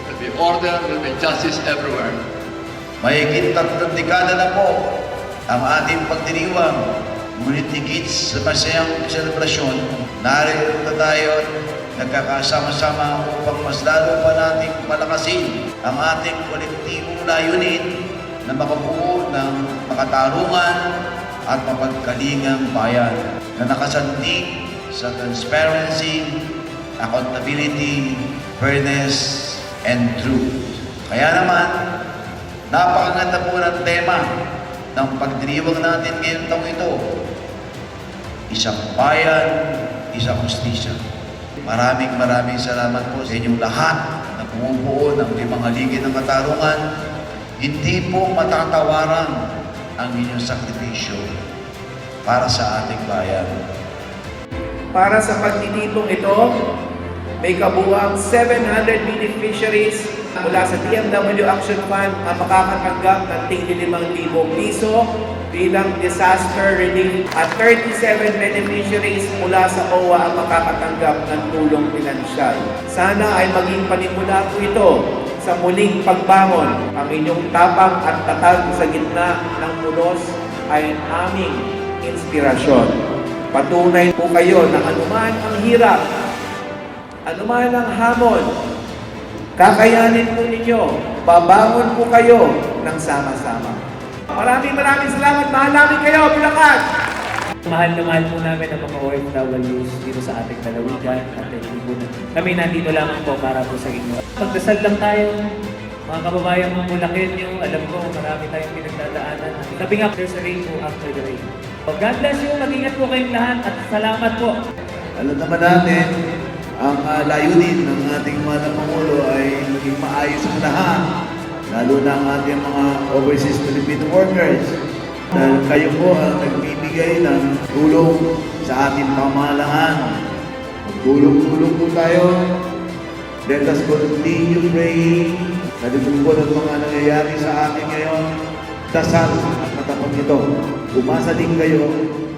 will be order, will be justice everywhere.
Mahigit 3 dekada na po ang ating pagdiriwang. Ngunit higit sa masayang selebrasyon, narito na tayo nagkakasama-sama upang mas lalo pa nating palakasin ang ating kolektibong layunin na makabuo ng makatarungan at mapagkalingang bayan na nakasandig sa transparency, accountability, fairness, and truth. Kaya naman, napakaganda po ng tema ng pagdiriwang natin ngayong taong ito. Isang bayan, isang hustisya. Maraming salamat po sa inyong lahat na bumubuo ng 5 haligi ng katarungan. Hindi po matatawaran ang inyong sakripisyo para sa ating bayan.
Para sa pagtitipong ito, may kabuuang 700 beneficiaries mula sa DMW Action Fund ang makakatanggap ng tig-5,000 piso bilang disaster relief at 37 beneficiaries mula sa OWA ang makakatanggap ng tulong pinansyal. Sana ay maging panimula po ito sa muling pagbangon. Ang inyong tapang at tatag sa gitna ng unos ay aming inspirasyon. Patunay po kayo na anuman ang hirap, anuman ang hamon, kakayanin po ninyo, babangon po kayo ng sama-sama. Maraming salamat. Mahal namin kayo, Bulacan!
Mahal na mahal po namin ang mga OFWs dito sa ating lalawigan at kami nandito lamang po para po sa inyo. Magdasal lang tayo, mga kababayan ng Bulacan, alam ko marami tayong pinagdadaanan. Sabi nga, there's a rainbow after the rain. God bless you, mag-ingat po kayong lahat at salamat po.
Alam naman natin, ang layunin ng ating mga Pangulo ay maging maayos ang lahat, lalo na ang ating mga overseas Filipino workers. Dahil kayo po ang nagbibigay ng tulong sa ating pamahalaan. Magtulong-tulong po tayo. Let us continue praying. Sa likod po ng mga nangyayari sa atin ngayon, dasal at katapat nito. Umasa din kayo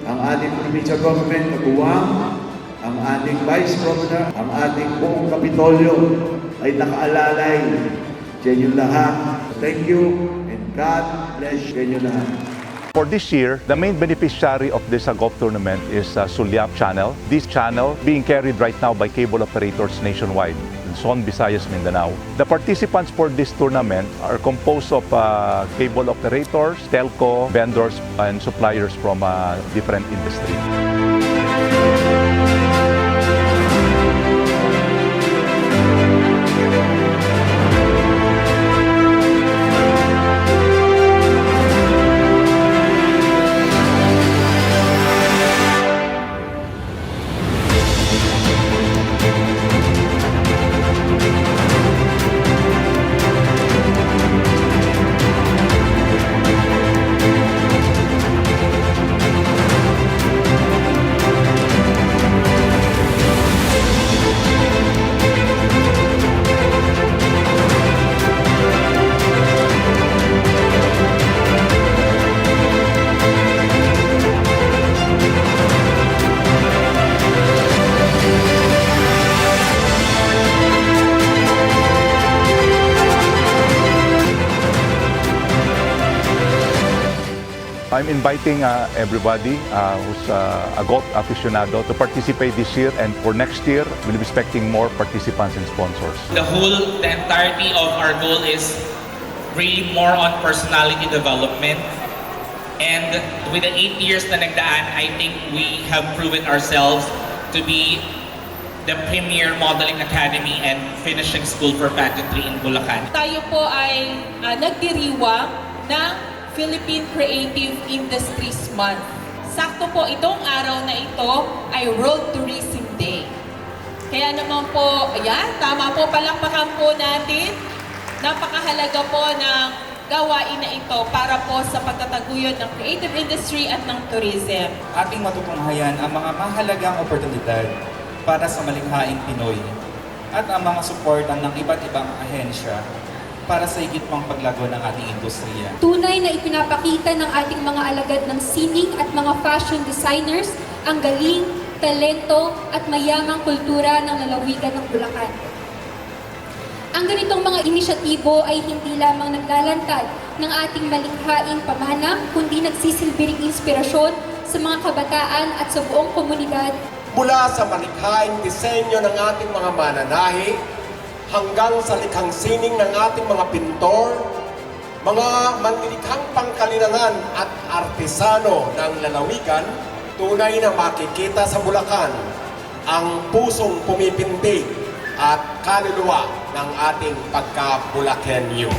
ang ating provincial government, kabuwang, ang ating Vice Governor, ang ating buong Kapitolyo ay nakaalalay sa inyong lahat. Thank you and God bless sa inyong lahat.
For this year, the main beneficiary of this golf tournament is Sulyap Channel. This channel being carried right now by cable operators nationwide in Luzon, Visayas, Mindanao. The participants for this tournament are composed of cable operators, telco, vendors, and suppliers from different industries. I'm inviting everybody who's a golf aficionado to participate this year, and for next year, we'll be expecting more participants and sponsors.
The entirety of our goal is really more on personality development. And with the 8 years na nagdaan, I think we have proven ourselves to be the premier modeling academy and finishing school for pageantry in Bulacan.
Tayo po ay nagdiriwang ng Philippine Creative Industries Month. Sakto po itong araw na ito ay World Tourism Day. Kaya naman po, ayan, tama po, palakpakan po natin. Napakahalaga po ng gawain na ito para po sa pagtataguyod ng creative industry at ng tourism.
Ating matutunghayan ang mga mahalagang oportunidad para sa malikhaing Pinoy at ang mga suportan ng iba't ibang ahensya para sa higit pang paglago ng ating industriya.
Tunay na ipinapakita ng ating mga alagad ng sining at mga fashion designers ang galing,
talento at mayamang kultura ng lalawigan ng Bulacan. Ang ganitong mga inisyatibo ay hindi lamang naglalantad ng ating malikhaing pamana, kundi nagsisilbi ring inspirasyon sa mga kabataan at sa buong komunidad.
Mula sa malikhaing disenyo ng ating mga mananahi, hanggang sa likhang sining ng ating mga pintor, mga manlilikhang pangkalinangan at artesano ng lalawigan, tunay na makikita sa Bulacan ang pusong pumipintig at kaluluwa ng ating pagka-Bulakenyo.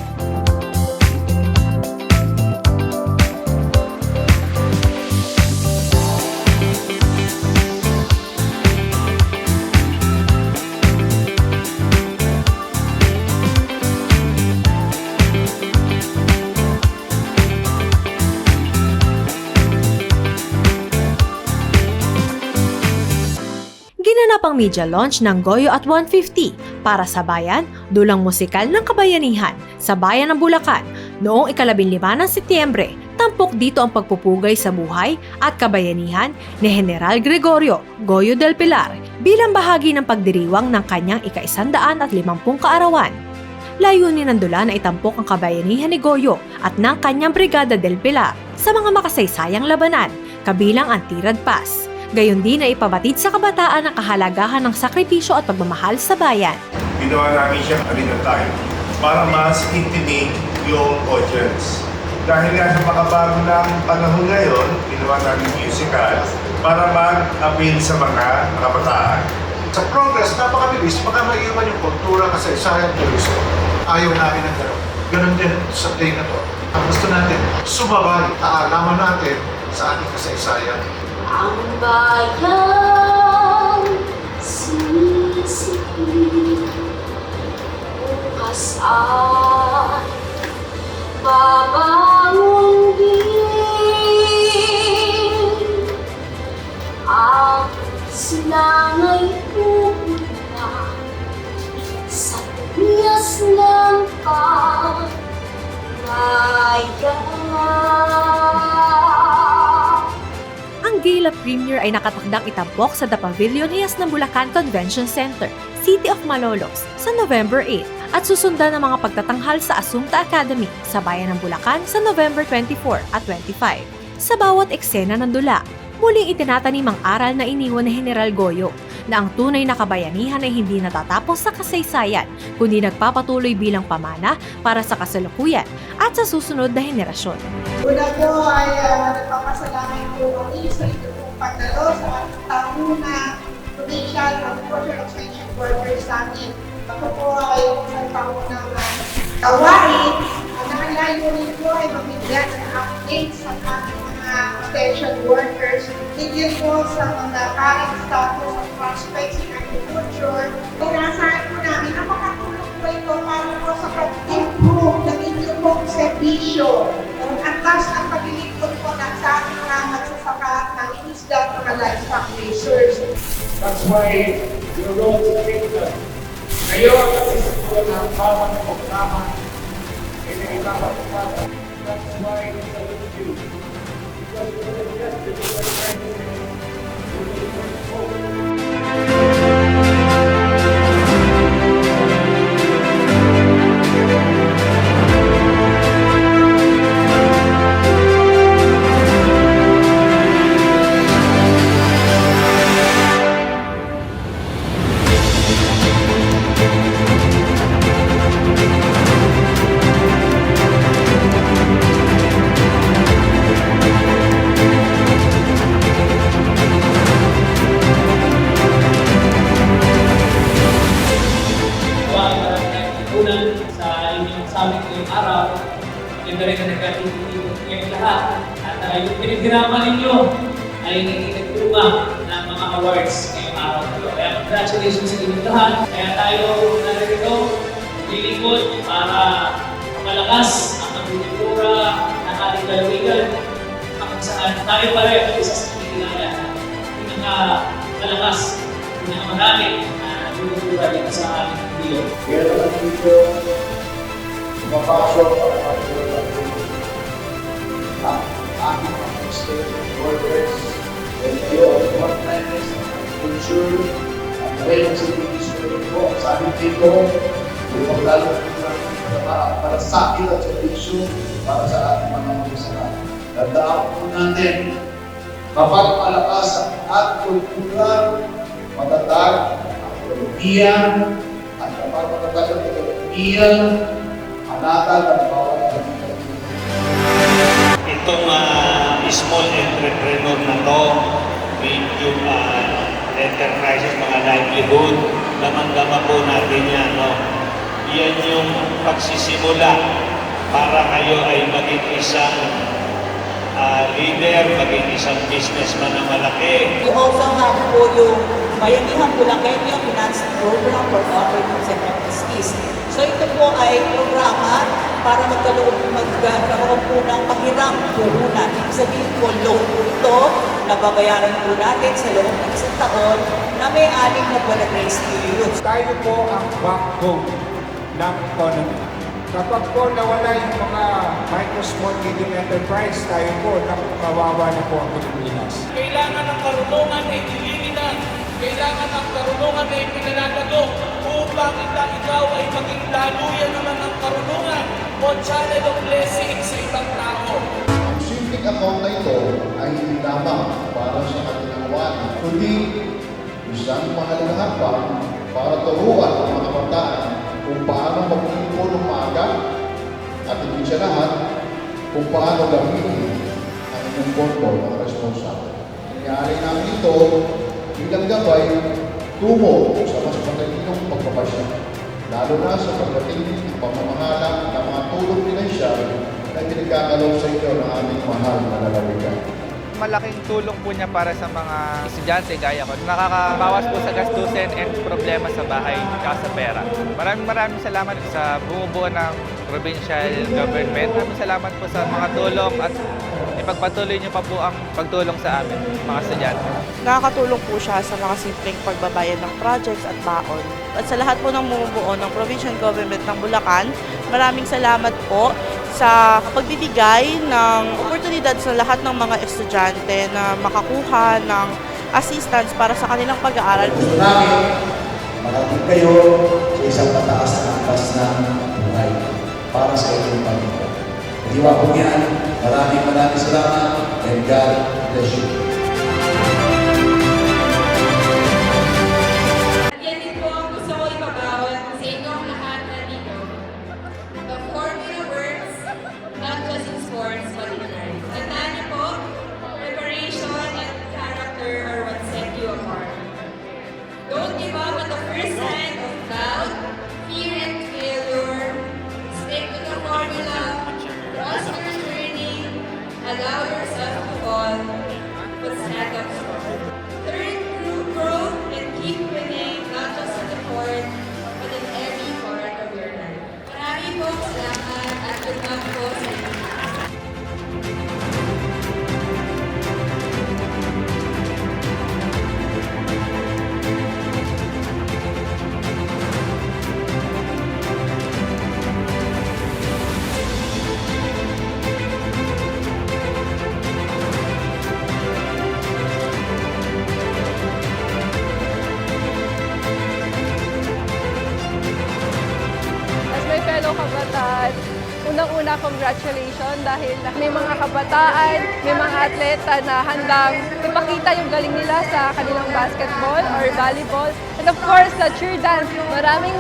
Ginanap ang media launch ng Goyo at 150 para sa bayan, dulang musikal ng kabayanihan sa bayan ng Bulacan noong 15 ng Setyembre. Tampok dito ang pagpupugay sa buhay at kabayanihan ni General Gregorio Goyo del Pilar bilang bahagi ng pagdiriwang ng kanyang ika-150 kaarawan. Layunin ng dula na itampok ang kabayanihan ni Goyo at ng kanyang Brigada del Pilar sa mga makasaysayang labanan, kabilang ang Tirad Pass. Gayon din ay ipabatid sa kabataan ang kahalagahan ng sakripisyo at pagmamahal sa bayan.
Ginawa namin siyang arena time para mas intimate yung audience. Dahil nga sa makabago ng panahon ngayon, ginawa namin musical para mag-appeal sa mga kabataan.
Sa progress, napakabilis, baka maiiwan yung kultura, kasaysayan, tourism. Ayaw namin ng gano'n. Ganon din sa play na to. Ang gusto natin, sumabay, kaalaman natin sa ating kasaysayan.
Ang bayan sinisipin, bukas ay babangon din. Ang silangay pupunta sa tumias ng pagbayan.
Ang gala premiere ay nakatakdang itampok sa The Pavilion Hayas ng Bulacan Convention Center, City of Malolos, sa November 8 at susundan ng mga pagtatanghal sa Assumpta Academy sa bayan ng Bulacan sa November 24 at 25. Sa bawat eksena ng dula, muling itinatanim ang aral na iniwan ni General Goyo na ang tunay na kabayanihan ay hindi natatapos sa kasaysayan, kundi nagpapatuloy bilang pamana para sa kasalukuyan at sa susunod na henerasyon.
Una po ay nagpapasalamat po kami sa ito pong pagdalo sa ating tahuna provincial agricultural extension workers namin. Ako po ay isang tahunang gawain. Ang nakalayunin po ay magbigyan sa updates sa ating mga extension workers. Bigyan po sa mga current status of prospects in agriculture. Inasahan po namin ang makatulong po ito para po sa pag-improve ng inyong pong servisyo. At last, ang paglilingkod po ng sa ating mga magsasaka ng isda at mga livestock raisers.
That's why your role is critical. Ngayon, kasi sa tuwa ng bawat programa, ay nagkakapagpapag. That's why we salute you. Because you are the best that you are trying to do. You will work forward.
Ganda rin na nagkatulong ngayong lahat. At yung pinaghirapan ninyo ay nagtulungan ng mga awards ngayong araw na ito. Kaya congratulations sa inyong lahat. Kaya tayo narito, lilingkod para malakas ang pagkultura ng ating lalawigan kung saan tayo pareho isa sa kinikilala na pinakamalakas, pinakamarami na kultura dito sa ating video.
Kaya naman dito, mapasok ang ating mga state workers and yun, what time is
ensure ang rin sa ministry ko. Sabi dito, upang lalo para sa akin at sa issue para sa ating mga magsasaka. Tandaan po natin, kapag malakas ang kultura, matatag ang ekonomiya, at kapag matatag ang ekonomiya, manatag ang bawat kalimutan.
Itong small entrepreneur na to, medium enterprises, mga livelihood, damang-dama po natin yan. No? Yan yung pagsisimula para kayo ay maging isang leader, maging isang businessman na malaki.
We also have po yung Bayanihan Bulakenyo Finance Program for Cooperatives and MSPs. So ito po ay programa para magkaroon po ng pahiram puhunan. Ibig sabihin po, loan po ito na babayaran po natin sa loob ng isang taon na may 6 na buwan na grace period.
Tayo po ang backbone ng economy. Kapag po nawala yung mga micro, small, medium enterprise, tayo po, kawawa na po ang Pilipinas.
Kailangan ng karunungan ay dilininan. Kailangan ng karunungan ay pinalalago upang ikaw ay maging daluyan naman ng karunungan o channel of blessing sa ibang tao.
Ang simpleng account na ito ay hindi lamang para sa kaginawaan, kundi isang mahalagang hakbang para turuan ang mga kabataan kung paano mag-ipon ng maaga at hindi sa lahat kung paano gamitin ang inyong pondo ng responsable. Nangyari namin ito bilang gabay tungo sa mas matalinong pagpapasya, lalo na sa pagdating ng pamamahala ng mga tulong pinansyal na pinagkakaloob sa inyo ng aming mahal na lalawigan.
Malaking tulong po niya para sa mga estudyante gaya ko. Nakakabawas po sa gastusin and problema sa bahay at sa pera. Maraming salamat sa bumubuo ng provincial government. Maraming salamat po sa mga tulong at ipagpatuloy niyo pa po ang pagtulong sa amin, mga estudyante.
Nakakatulong po siya sa mga simpleng pagbabayad ng projects at baon. At sa lahat po ng bumubuo ng provincial government ng Bulacan, maraming salamat po sa pagbibigay ng oportunidad sa lahat ng mga estudyante na makakuha ng assistance para sa kanilang pag-aaral.
Gusto namin marating kayo sa isang mataas na angkas ng buhay para sa inyong pamilya. Diwa po yan, maraming salamat and God bless you.
At yan din po ang gusto ko ipabawat sa inyong lahat na dito. The formula works, not just in sports, but in life. Tandaan niyo po, preparation and character are what set you apart. Don't give up at the first sign of doubt, fear, and failure. Stick to the formula, trust your journey, allow yourself to fall, but stand up strong. Turn through growth and keep winning, not just in the court, but in every part of your life. Maraming po salamat at good luck po sa inyo.
As my fellow kabataan, unang-una congratulations dahil may mga kabataan, may mga atleta na handang ipakita yung galing nila sa kanilang basketball or volleyball. And of course, sa cheer dance, maraming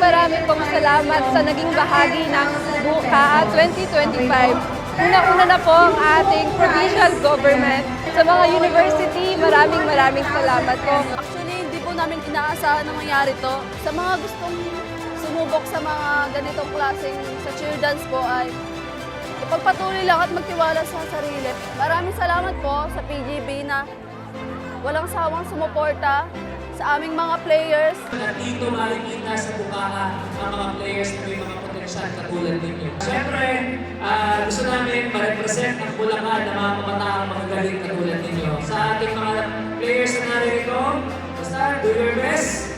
pong salamat sa naging bahagi ng BUCA 2025. Una-una na po ang ating provincial government. Sa mga university, maraming salamat po.
Actually, hindi po namin inaasahan na mangyari to. Sa mga gustong sumubok sa mga ganitong klaseng sa cheer dance po ay ipagpatuloy lang at magtiwala sa sarili. Maraming salamat po sa PGB na walang sawang sumuporta sa aming mga players.
Dito makikita sa bukaan ang mga players na may mga potensyal katulad ninyo. Siyempre, gusto namin ma-represent ang Bulacan na mga kabataang magagaling katulad ninyo. Sa ating mga players na narito, basta do your best.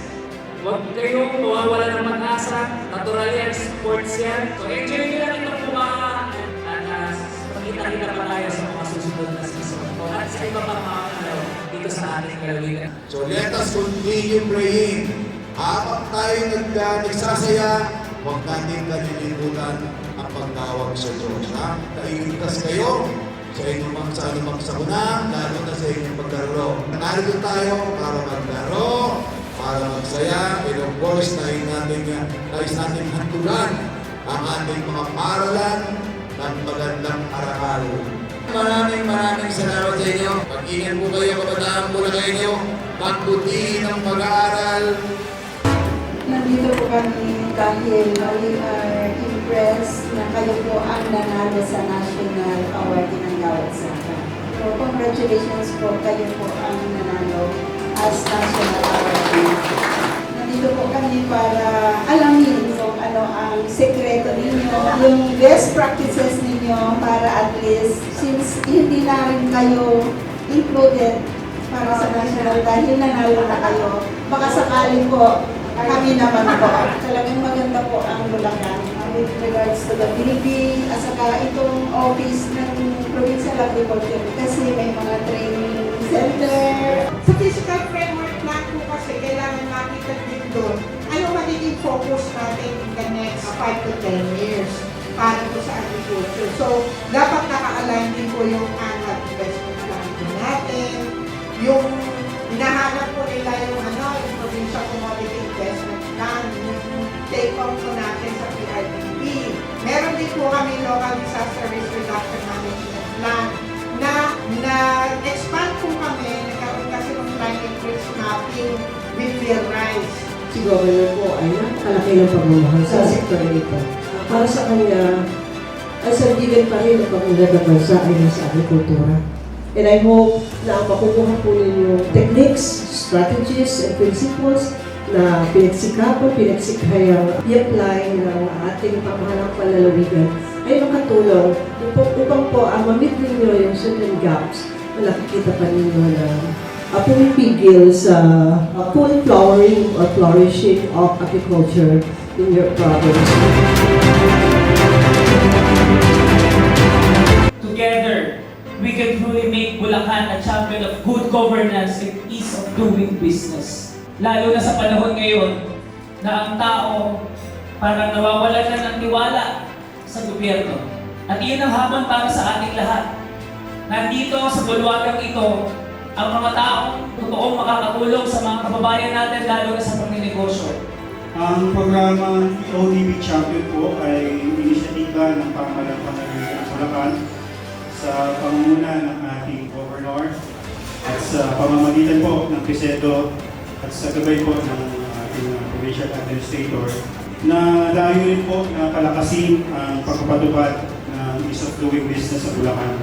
Huwag kayong mawawala ng mag-asa. Natural yan, sports yan. So enjoy nyo lang itong bumaan. At magkita-kita pa tayo sa mga susunod na season. At sa iba pang mga
dito sa ating lalawigan.
So let us continue praying. Habang tayo nagsasaya, huwag natin kalilimutan ang pagtawag sa Diyos. Kailigtas kayo sa inyong sakuna, lalo na sa inyong pagdararo. Narito tayo para maglaro, para magsaya, and of course, nais natin hantulan ang ating mga paralan ng magandang aral. Maraming salamat sa inyo. Pag-ingat po kayo, kabataan po na kayo. Magbutihin ang pag-aaral.
Nandito po kami dahil we are impressed na kayo po ang nanalo sa National Award ng Gawad Saka. So, congratulations po, kayo po ang nanalo as National Award. Nandito po kami para alamin kung ano ang sekreto ninyo, yung best practices ninyo para at least, since hindi na rin kayo included para sa national dahil nanalo na kayo, baka sakali po kami naman po. Talagang maganda po ang Bulacan with regards to the BB at saka itong office ng Provincial Agriculture kasi may mga training center.
Sa physical framework plan po kasi kailangan makita din doon ano magiging focus natin in the next 5 to 10 years para po sa agriculture. So, dapat naka-align din po yung annual investment plan po natin, yung hinahanap po nila yung yung Provincial Commodity Investment Plan, yung take-off po natin sa PRDB. Meron din po kami Local Disaster Risk Reduction Management Plan na expand po kami, nagkaroon kasi ng climate risk mapping with real rise.
Si Governor po ay napakalaki ng pagmamahal sa sektor nito. Para sa kanya, ay sandigan pa rin ang pag-unlad ng bansa ay nasa agrikultura. And I hope na makukuha po ninyo techniques, strategies, and principles na pinagsikhayang i-apply ng ating pamahalang panlalawigan ay makatulong upang po mamit ninyo yung certain gaps na nakikita pa ninyo na pumipigil sa full flowering or flourishing of agriculture in your province.
Together, we can truly make Bulacan a champion of good governance and ease of doing business. Lalo na sa panahon ngayon na ang tao parang nawawalan na ng tiwala sa gobyerno. At iyon ang hamon para sa ating lahat. Nandito sa bulwagang ito, ang mga taong totoong makakatulong sa mga kababayan natin lalo na sa pagninegosyo.
Ang programa ODB Champion po ay inisyatiba ng pamahalang panlalawigan ng Bulacan sa pangunguna ng ating Governor at sa pamamagitan po ng Presedo at sa gabay po ng ating Provincial Administrator na layunin po na palakasin ang pagpapatupad ng ease of doing business sa Bulacan.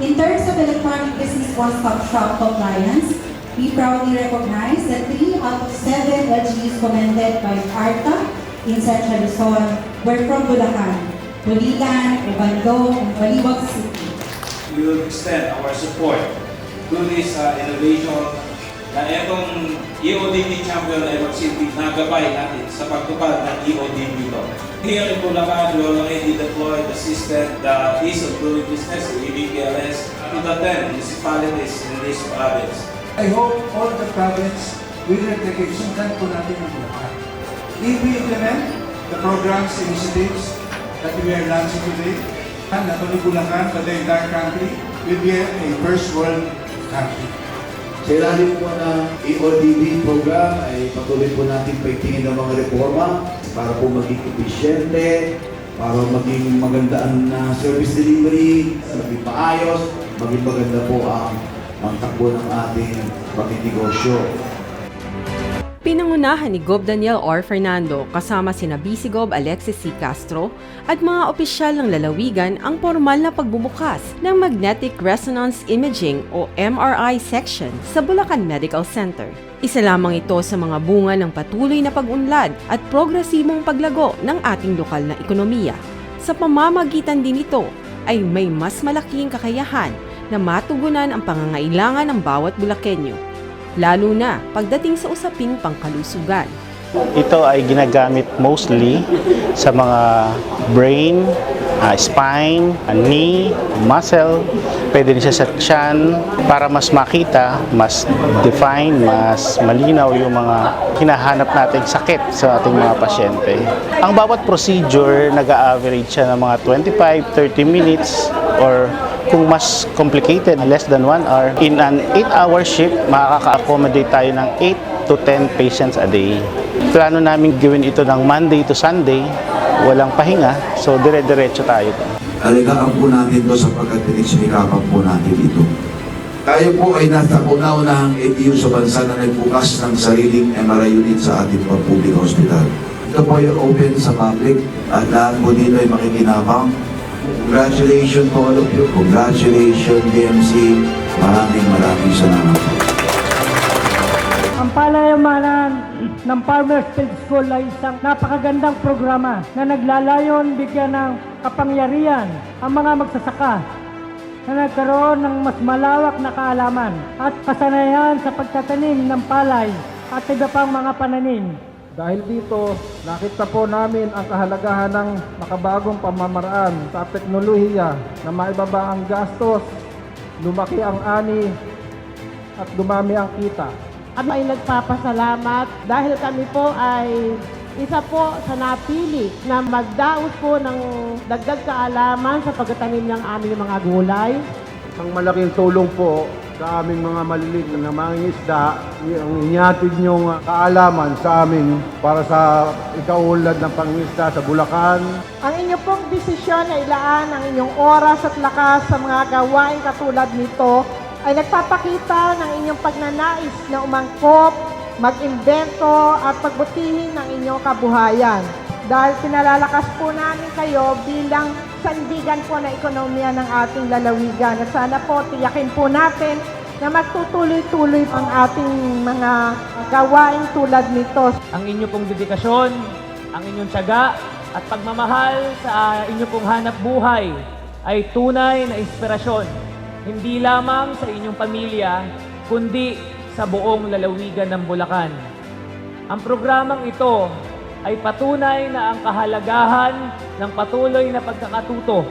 In terms of electronic business one-stop shop compliance, we proudly recognize that 3 out of 7 LGUs commended by ARTA in Central Luzon were from Bulacan, Buligan, Obando, and Baliwag City.
We will extend our support to this innovation na itong EODB Champion ay magsilbing nagabay natin sa pagtupad ng EODB law. Here in Bulacan, we already deployed the system, the ease of doing business, the EBPLS, to the 10 municipalities in this province.
I hope all the province will replicate sundan po natin ang Bulacan. If we implement the programs, initiatives that we are launching today, not only Bulacan but the entire country will be a first world country.
Sa ilalim po ng EODB program ay patuloy po natin paigtingin ng mga reforma para po maging eficiente, para maging maganda ang service delivery, maging maayos, maging maganda po ang takbo ng ating pagninegosyo.
Pinangunahan ni Gov. Daniel R. Fernando kasama sina Vice Gov. Alexis C. Castro at mga opisyal ng lalawigan ang formal na pagbubukas ng Magnetic Resonance Imaging o MRI section sa Bulacan Medical Center. Isa lamang ito sa mga bunga ng patuloy na pag-unlad at progresibong paglago ng ating lokal na ekonomiya. Sa pamamagitan din ito ay may mas malaking kakayahan na matugunan ang pangangailangan ng bawat Bulakenyo, lalo na pagdating sa usaping pangkalusugan.
Ito ay ginagamit mostly sa mga brain, spine, knee, muscle. Pwede rin siya sa tiyan para mas makita, mas define, mas malinaw yung mga hinahanap nating sakit sa ating mga pasyente. Ang bawat procedure, nag-a-average siya ng mga 25-30 minutes or kung mas complicated, less than 1 hour. In an 8-hour shift, makaka-accommodate tayo ng 8 to 10 patients a day. Plano namin gawin ito ng Monday to Sunday, walang pahinga, so dire-diretso tayo.
Alagaan po natin ito sapagkat pinigsumikapan po natin ito. Tayo po ay nasa una-unahang LGU sa bansa na nagbukas ng sariling MRI unit sa ating public hospital. Ito po ay open sa public at lahat po dito ay makikinabang. Congratulations to all of you. Congratulations BMC. Maraming salamat po.
Ang palayamanan ng Farmers Field School ay isang napakagandang programa na naglalayon bigyan ng kapangyarihan ang mga magsasaka na nagkaroon ng mas malawak na kaalaman at kasanayan sa pagtatanim ng palay at iba pang mga pananim.
Dahil dito, nakita po namin ang kahalagahan ng makabagong pamamaraan sa teknolohiya na maibaba ang gastos, lumaki ang ani, at dumami ang kita.
Kami ay nagpapasalamat dahil kami po ay isa po sa napili na magdaos po ng dagdag kaalaman sa pagtatanim ng aming mga gulay.
Isang malaking tulong po sa aming mga maliliit na mangingisda ang inyatid niyong kaalaman sa amin para sa ikaulad ng pangingisda sa Bulacan.
Ang inyo pong desisyon na ilaan ang inyong oras at lakas sa mga gawain katulad nito ay nagpapakita ng inyong pagnanais na umangkop, mag-imbento at pagbutihin ng inyong kabuhayan. Dahil pinalalakas po namin kayo bilang sandigan po na ekonomiya ng ating lalawigan. At sana po tiyakin po natin na magtutuloy-tuloy ang ating mga gawain tulad nito.
Ang inyo pong dedikasyon, ang inyong tiyaga at pagmamahal sa inyo pong hanap buhay ay tunay na inspirasyon. Hindi lamang sa inyong pamilya, kundi sa buong lalawigan ng Bulacan. Ang programang ito ay patunay na ang kahalagahan ng patuloy na pagkakatuto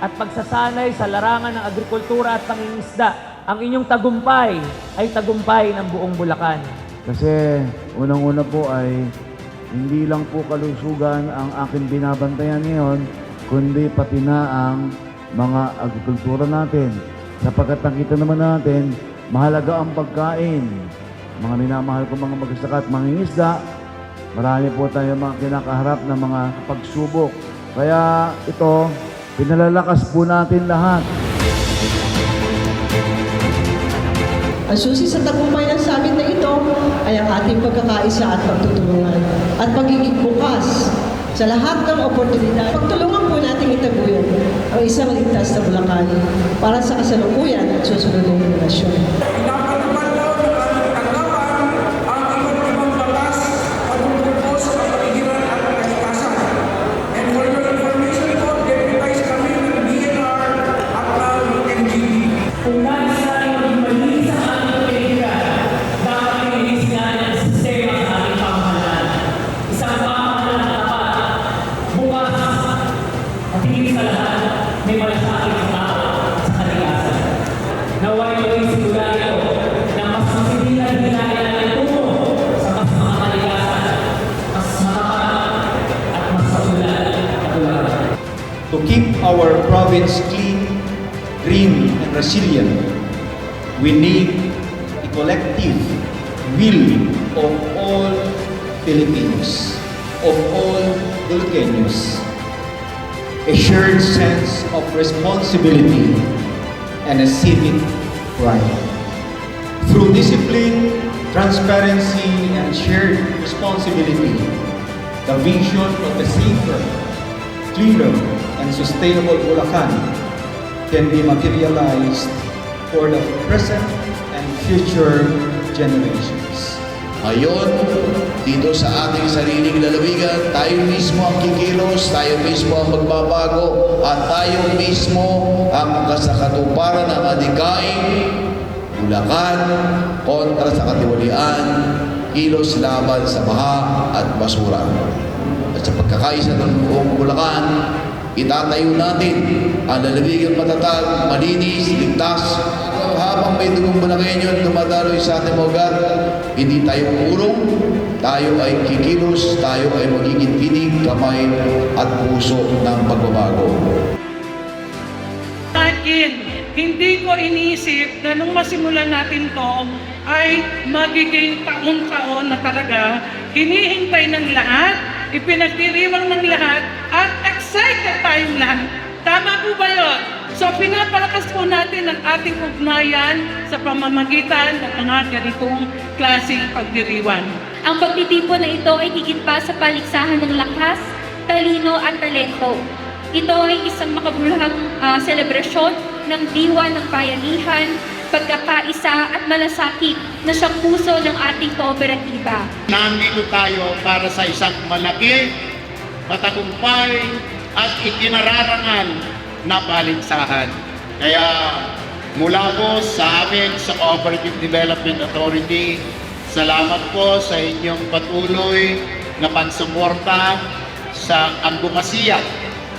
at pagsasanay sa larangan ng agrikultura at pangingisda. Ang inyong tagumpay ay tagumpay ng buong Bulacan.
Kasi unang-una po ay hindi lang po kalusugan ang aking binabantayan ngayon, kundi pati na ang mga agrikultura natin. Sapagkat nakita naman natin, mahalaga ang pagkain. Mga minamahal ko mga magsasaka at mangingisda, marami po tayo mga kinakaharap na mga pagsubok. Kaya ito, pinalalakas po natin lahat.
Ang susi sa tagumpay ng summit na ito ay ang ating pagkakaisa at pagtutulungan at pagiging bukas sa lahat ng oportunidad. Pagtulungan po natin itaguyod ang isang ligtas na Bulacan para sa kasalukuyan at susunod na henerasyon.
To keep our province clean, green, and resilient, we need a collective will of all Filipinos, of all Bulacanos, a shared sense of responsibility and a civic pride. Through discipline, transparency, and shared responsibility, the vision of a safer, cleaner, and sustainable Bulacan can be materialized for the present and future generations.
Ngayon, dito sa ating sariling lalawigan, tayo mismo ang kikilos, tayo mismo ang magbabago, at tayo mismo ang kasakatuparan ng adhikain, Bulacan kontra sa katiwalian kilos laban sa baha at basura. At sa pagkakaisa ng buong Bulacan, itatayo natin ang lalawigan matatag, malinis, ligtas. Habang may dugong Bulacanyo dumadaloy sa ating mga ugat, hindi tayo purong, tayo ay kikilos, tayo ay magiging tinig, kamay at puso ng pagbabago.
Akin, hindi ko inisip na nung masimulan natin to ay magiging taon-taon na talaga hinihintay ng lahat, ipinagdiriwang ng lahat, at excited tayong lahat. Tama po ba yun? So pinapalakas po natin ang ating ugnayan sa pamamagitan ng mga ganitong klaseng pagdiriwang.
Ang pagtitipon na ito ay higit pa sa paligsahan ng lakas, talino at talento. Ito ay isang makabuluhang selebrasyon ng diwa ng bayanihan, pagkakaisa at malasakit na siyang puso ng ating kooperatiba.
Nandito tayo para sa isang malaki, matagumpay at itinararangal na paligsahan. Kaya mula po sa amin sa Cooperative Development Authority, salamat po sa inyong patuloy na pagsuporta sa advokasya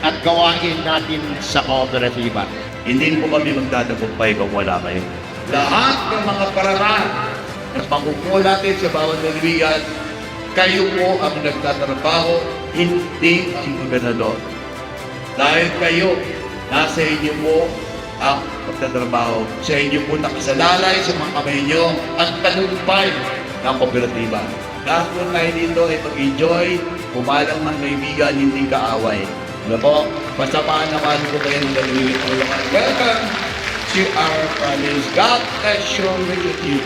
at gawain natin sa kooperatiba.
Hindi po kami magtatagumpay kung wala kayo.
Lahat ng mga paraan na pangkukuha natin sa bawat lalawigan, kayo po ang nagtatrabaho, hindi ang gobernador. Dahil kayo, nasa inyo po ang pagtatrabaho. Sa inyo po nakasalalay sa mga kamay nyo ang tagumpay ng kooperatiba. Lahat po tayo dito ay mag-enjoy, kumalang ng kaibigan, hindi kaaway. Ano po? Pasapaan naman ko kayo ng lalawigan ko. Welcome to our province. God bless you with you.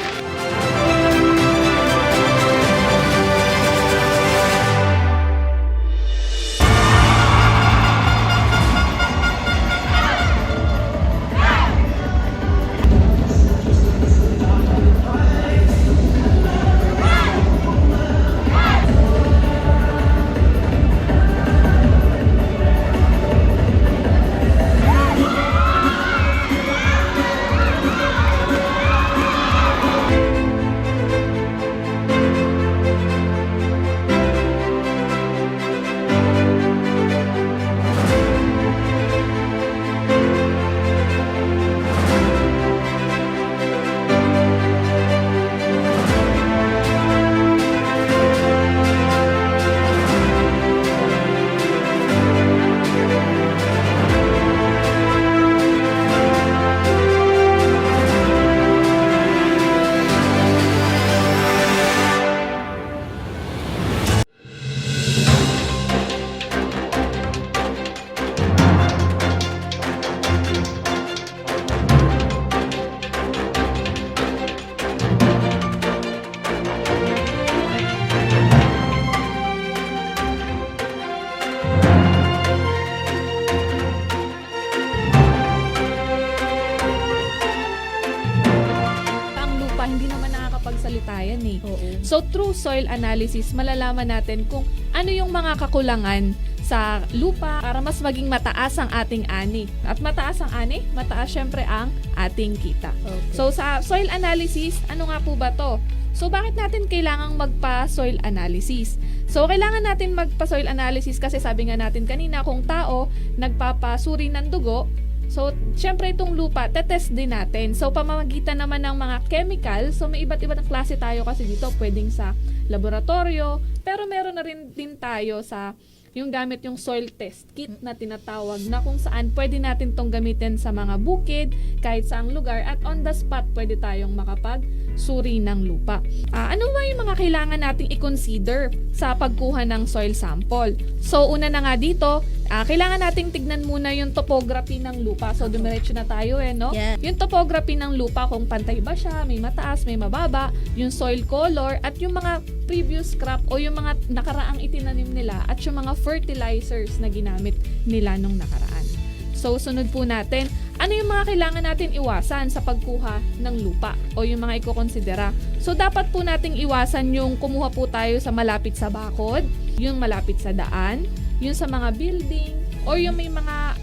Hindi naman nakakapagsalita yan eh. So through soil analysis, malalaman natin kung ano yung mga kakulangan sa lupa para mas maging mataas ang ating ani. At mataas ang ani, mataas syempre ang ating kita. So sa soil analysis, ano nga po ba to? So bakit natin kailangang magpa-soil analysis? So kailangan natin magpa-soil analysis kasi sabi nga natin kanina, kung tao nagpapasuri ng dugo, so, syempre itong lupa, tetest din natin. So, pamamagitan naman ng mga chemical, so may iba't iba't klase tayo kasi dito, pwedeng sa laboratorio, pero meron na rin din tayo sa yung gamit yung soil test kit na tinatawag na kung saan pwede natin tong gamitin sa mga bukid, kahit saang lugar, at on the spot pwede tayong makapagsuri ng lupa. Ano ba yung mga kailangan nating i-consider sa pagkuha ng soil sample? So, una na nga dito, kailangan nating tignan muna yung topography ng lupa. So, dumiretso na tayo no? Yeah. Yung topography ng lupa, kung pantay ba siya, may mataas, may mababa, yung soil color, at yung mga previous crop o yung mga nakaraang itinanim nila, at yung mga fertilizers na ginamit nila nung nakaraan. So, sunod po natin, ano yung mga kailangan natin iwasan sa pagkuha ng lupa o yung mga ikokonsidera. So, dapat po nating iwasan yung kumuha po tayo sa malapit sa bakod, yung malapit sa daan, yung sa mga building, o yung may mga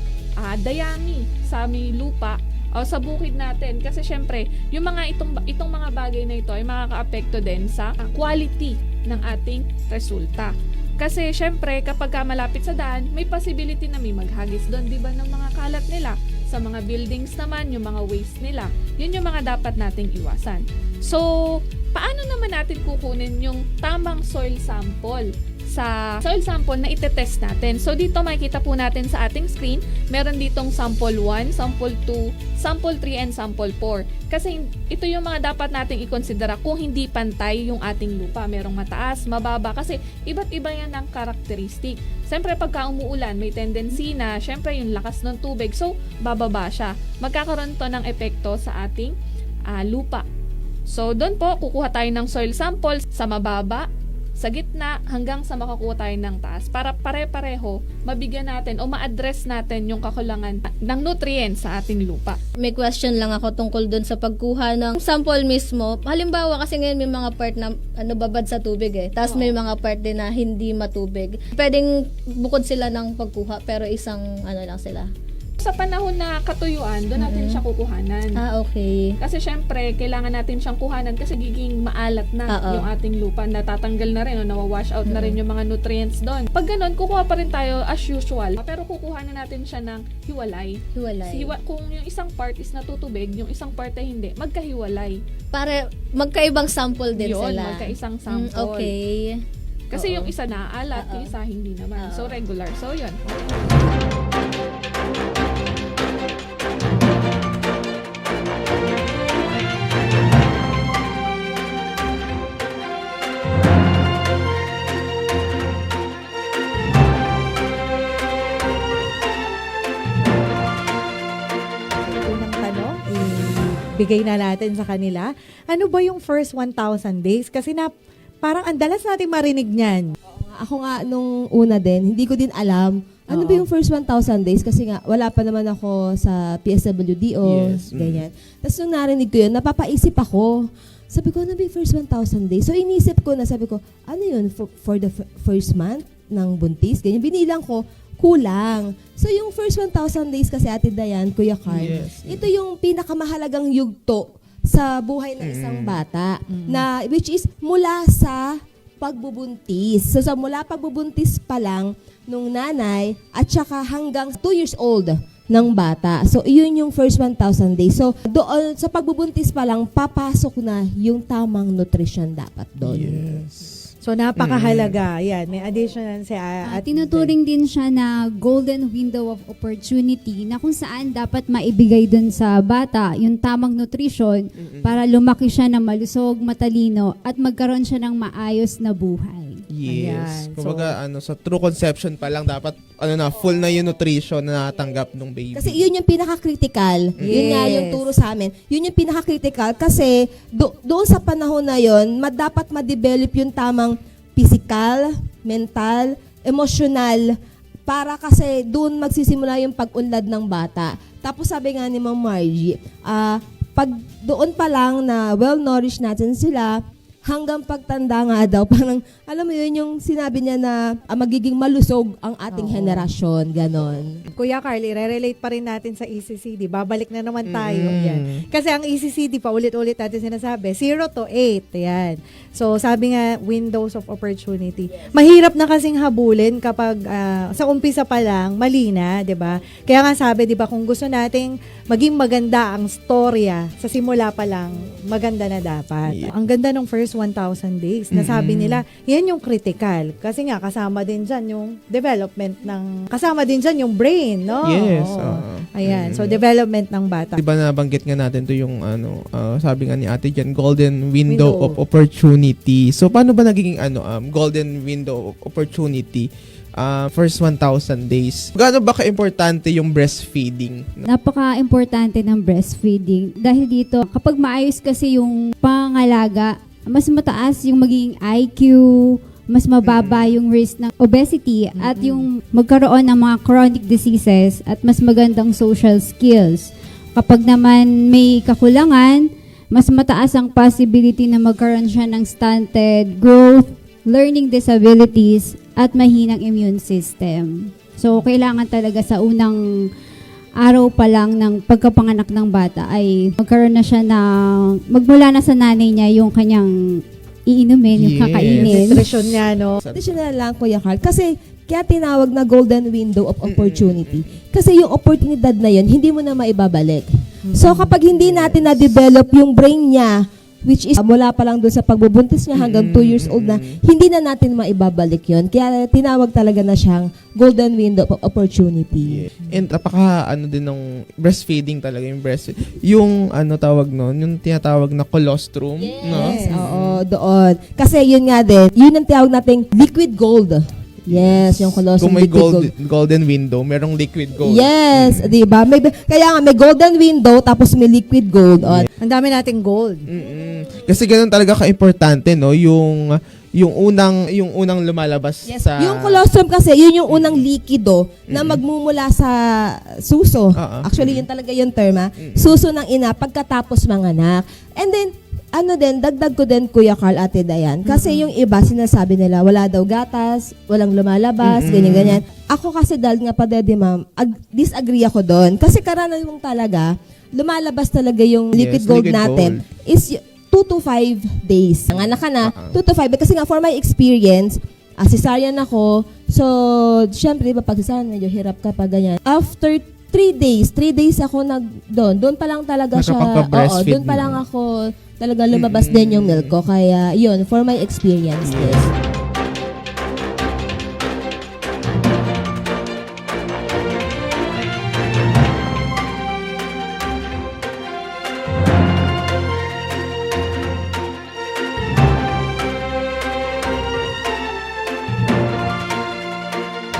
dayami sa may lupa, o sa bukid natin. Kasi syempre, yung mga itong mga bagay na ito ay makakaapekto din sa quality ng ating resulta. Kasi syempre, kapag malapit sa daan, may possibility na may maghagis doon, di ba, ng mga kalat nila. Sa mga buildings naman, yung mga waste nila, yun yung mga dapat nating iwasan. So, paano naman natin kukunin yung tamang soil sample sa soil sample na itetest natin? So, dito makikita po natin sa ating screen, meron ditong sample 1, sample 2, sample 3, and sample 4. Kasi ito yung mga dapat nating i-considera kung hindi pantay yung ating lupa. Merong mataas, mababa, kasi iba't iba yan ang karakteristik. Siyempre, pagka umuulan, may tendency na, siyempre, yung lakas ng tubig, so, bababa siya. Magkakaroon to ng epekto sa ating lupa. So, doon po, kukuha tayo ng soil sample sa mababa, sa gitna, hanggang sa makakuha tayo ng taas para pare-pareho mabigyan natin o ma-address natin yung kakulangan ng nutrients sa ating lupa.
May question lang ako tungkol dun sa pagkuha ng sample mismo. Halimbawa, kasi ngayon may mga part na babad sa tubig tapos may mga part din na hindi matubig. Pwedeng bukod sila ng pagkuha pero isang lang sila.
Sa panahon na katuyuan, doon natin siya kukuhanan.
Okay.
Kasi syempre, kailangan natin siyang kuhanan kasi giging maalat na yung ating lupa. Natatanggal na rin o nawawash out na rin yung mga nutrients doon. Pag ganun, kukuha pa rin tayo as usual. Pero kukuhanan natin siya ng hiwalay. Kung yung isang part is natutubig, yung isang part ay hindi, magkahiwalay.
Para magkaibang sample din
yun,
sila.
Magkaisang sample.
Okay.
Kasi yung isa naaalat, yung isa hindi naman. So, regular. So, yun.
Bigay na natin sa kanila. Ano ba yung first 1,000 days? Kasi parang andalas natin marinig niyan.
Ako nga nung una din, hindi ko din alam ano ba yung first 1,000 days kasi nga wala pa naman ako sa PSWDO, ganyan. Tapos nung narinig ko yun, napapaisip ako. Sabi ko, ano ba yung first 1,000 days? So inisip ko na, sabi ko, ano yun for the first month ng buntis? Ganyan, binilang ko, kulang. So yung first 1,000 days kasi Ate Dayan, Kuya Carl, ito yung pinakamahalagang yugto sa buhay ng isang bata na which is mula sa pagbubuntis. So sa mula pagbubuntis pa lang nung nanay at saka hanggang 2 years old ng bata. So iyon yung first 1,000 days. So doon sa pagbubuntis pa lang papasok na yung tamang nutrition dapat doon.
Yes. So, napakahalaga. Yan, may additional si
tinuturing din siya na golden window of opportunity na kung saan dapat maibigay dun sa bata yung tamang nutrition para lumaki siya na malusog, matalino, at magkaroon siya ng maayos na buhay.
Yes. Kumbaga, sa true conception pa lang, dapat full na yung nutrition na natanggap ng baby.
Kasi yun yung pinaka-critical. Yun nga yung turo sa amin. Yun yung pinaka-critical kasi doon sa panahon na yun, dapat ma-develop yung tamang physical, mental, emotional, para kasi doon magsisimula yung pag-unlad ng bata. Tapos sabi nga ni Ma'am Margie, pag doon pa lang na well-nourished natin sila, hanggang pagtanda nga daw, parang, alam mo yun, yung sinabi niya na magiging malusog ang ating henerasyon, ganon.
Kuya Carl, re-relate pa rin natin sa ECCD. Babalik na naman tayo. Yan. Kasi ang ECCD, pa ulit-ulit natin sinasabi, 0 to 8. Yan. So, sabi nga, windows of opportunity. Mahirap na kasing habulin kapag sa umpisa pa lang, mali na, di ba? Kaya nga sabi, di ba, kung gusto nating maging maganda ang storya, sa simula pa lang, maganda na dapat. Yeah. Ang ganda ng first 1,000 days. Nasabi nila, yan yung critical. Kasi nga, kasama din dyan yung development kasama din dyan yung brain, no?
Yes.
Ayan. So, development ng bata.
Diba nabanggit nga natin to yung, sabi nga ni Ate Jan, golden window of opportunity. So, paano ba nagiging, golden window of opportunity? First 1,000 days. Gaano ba ka-importante yung breastfeeding?
Napaka-importante ng breastfeeding. Dahil dito, kapag maayos kasi yung pangalaga, mas mataas yung magiging IQ, mas mababa yung risk ng obesity at yung magkaroon ng mga chronic diseases at mas magandang social skills. Kapag naman may kakulangan, mas mataas ang possibility na magkaroon siya ng stunted growth, learning disabilities, at mahinang immune system. So, kailangan talaga sa unang araw pa lang ng pagkapanganak ng bata ay magkaroon na siya magmula na sa nanay niya yung kanyang iinumin, yung kakainin.
Nutrition niya, no?
Additional lang, Kuya Carl. Kasi, kaya tinawag na golden window of opportunity. Kasi yung oportunidad na yun, hindi mo na maibabalik. So, kapag hindi natin na-develop yung brain niya, which is mula pa lang doon sa pagbubuntis niya hanggang 2 years old na, hindi na natin maibabalik yun. Kaya tinawag talaga na siyang golden window of opportunity.
And napaka din ng breastfeeding talaga yung yung tawag noon, yung tinatawag na colostrum, no?
Yes, oo, doon. Kasi yun nga din, yun ang tawag nating liquid gold. Yes, yung colostrum
Kung may
liquid gold.
golden window, merong liquid gold.
Yes, di ba? Kaya nga may golden window tapos may liquid gold.
Ang dami nating gold.
Kasi ganoon talaga ka-importante, no? Yung unang lumalabas sa
Yung colostrum kasi, yun yung unang likido na magmumula sa suso. Actually, yun talaga yung term, suso ng ina pagkatapos manganak. And then, dagdag ko din, Kuya Carl, Ate Dayan. Kasi yung iba, sinasabi nila, wala daw gatas, walang lumalabas, ganyan-ganyan. Ako kasi dahil nga pa, Daddy Ma'am, disagree ako doon. Kasi karaniwang talaga, lumalabas talaga yung liquid gold natin is 2 to 5 days. Nanganak ka na, 2 to 5. Kasi nga, for my experience, cesarean ako. So, syempre, diba, pag cesarean, medyo hirap ka pa ganyan. After 3 days ako doon pa lang talaga siya. Oo, doon pa lang ako talaga lumabas din yung milk ko. Kaya, yun, for my experience, yes.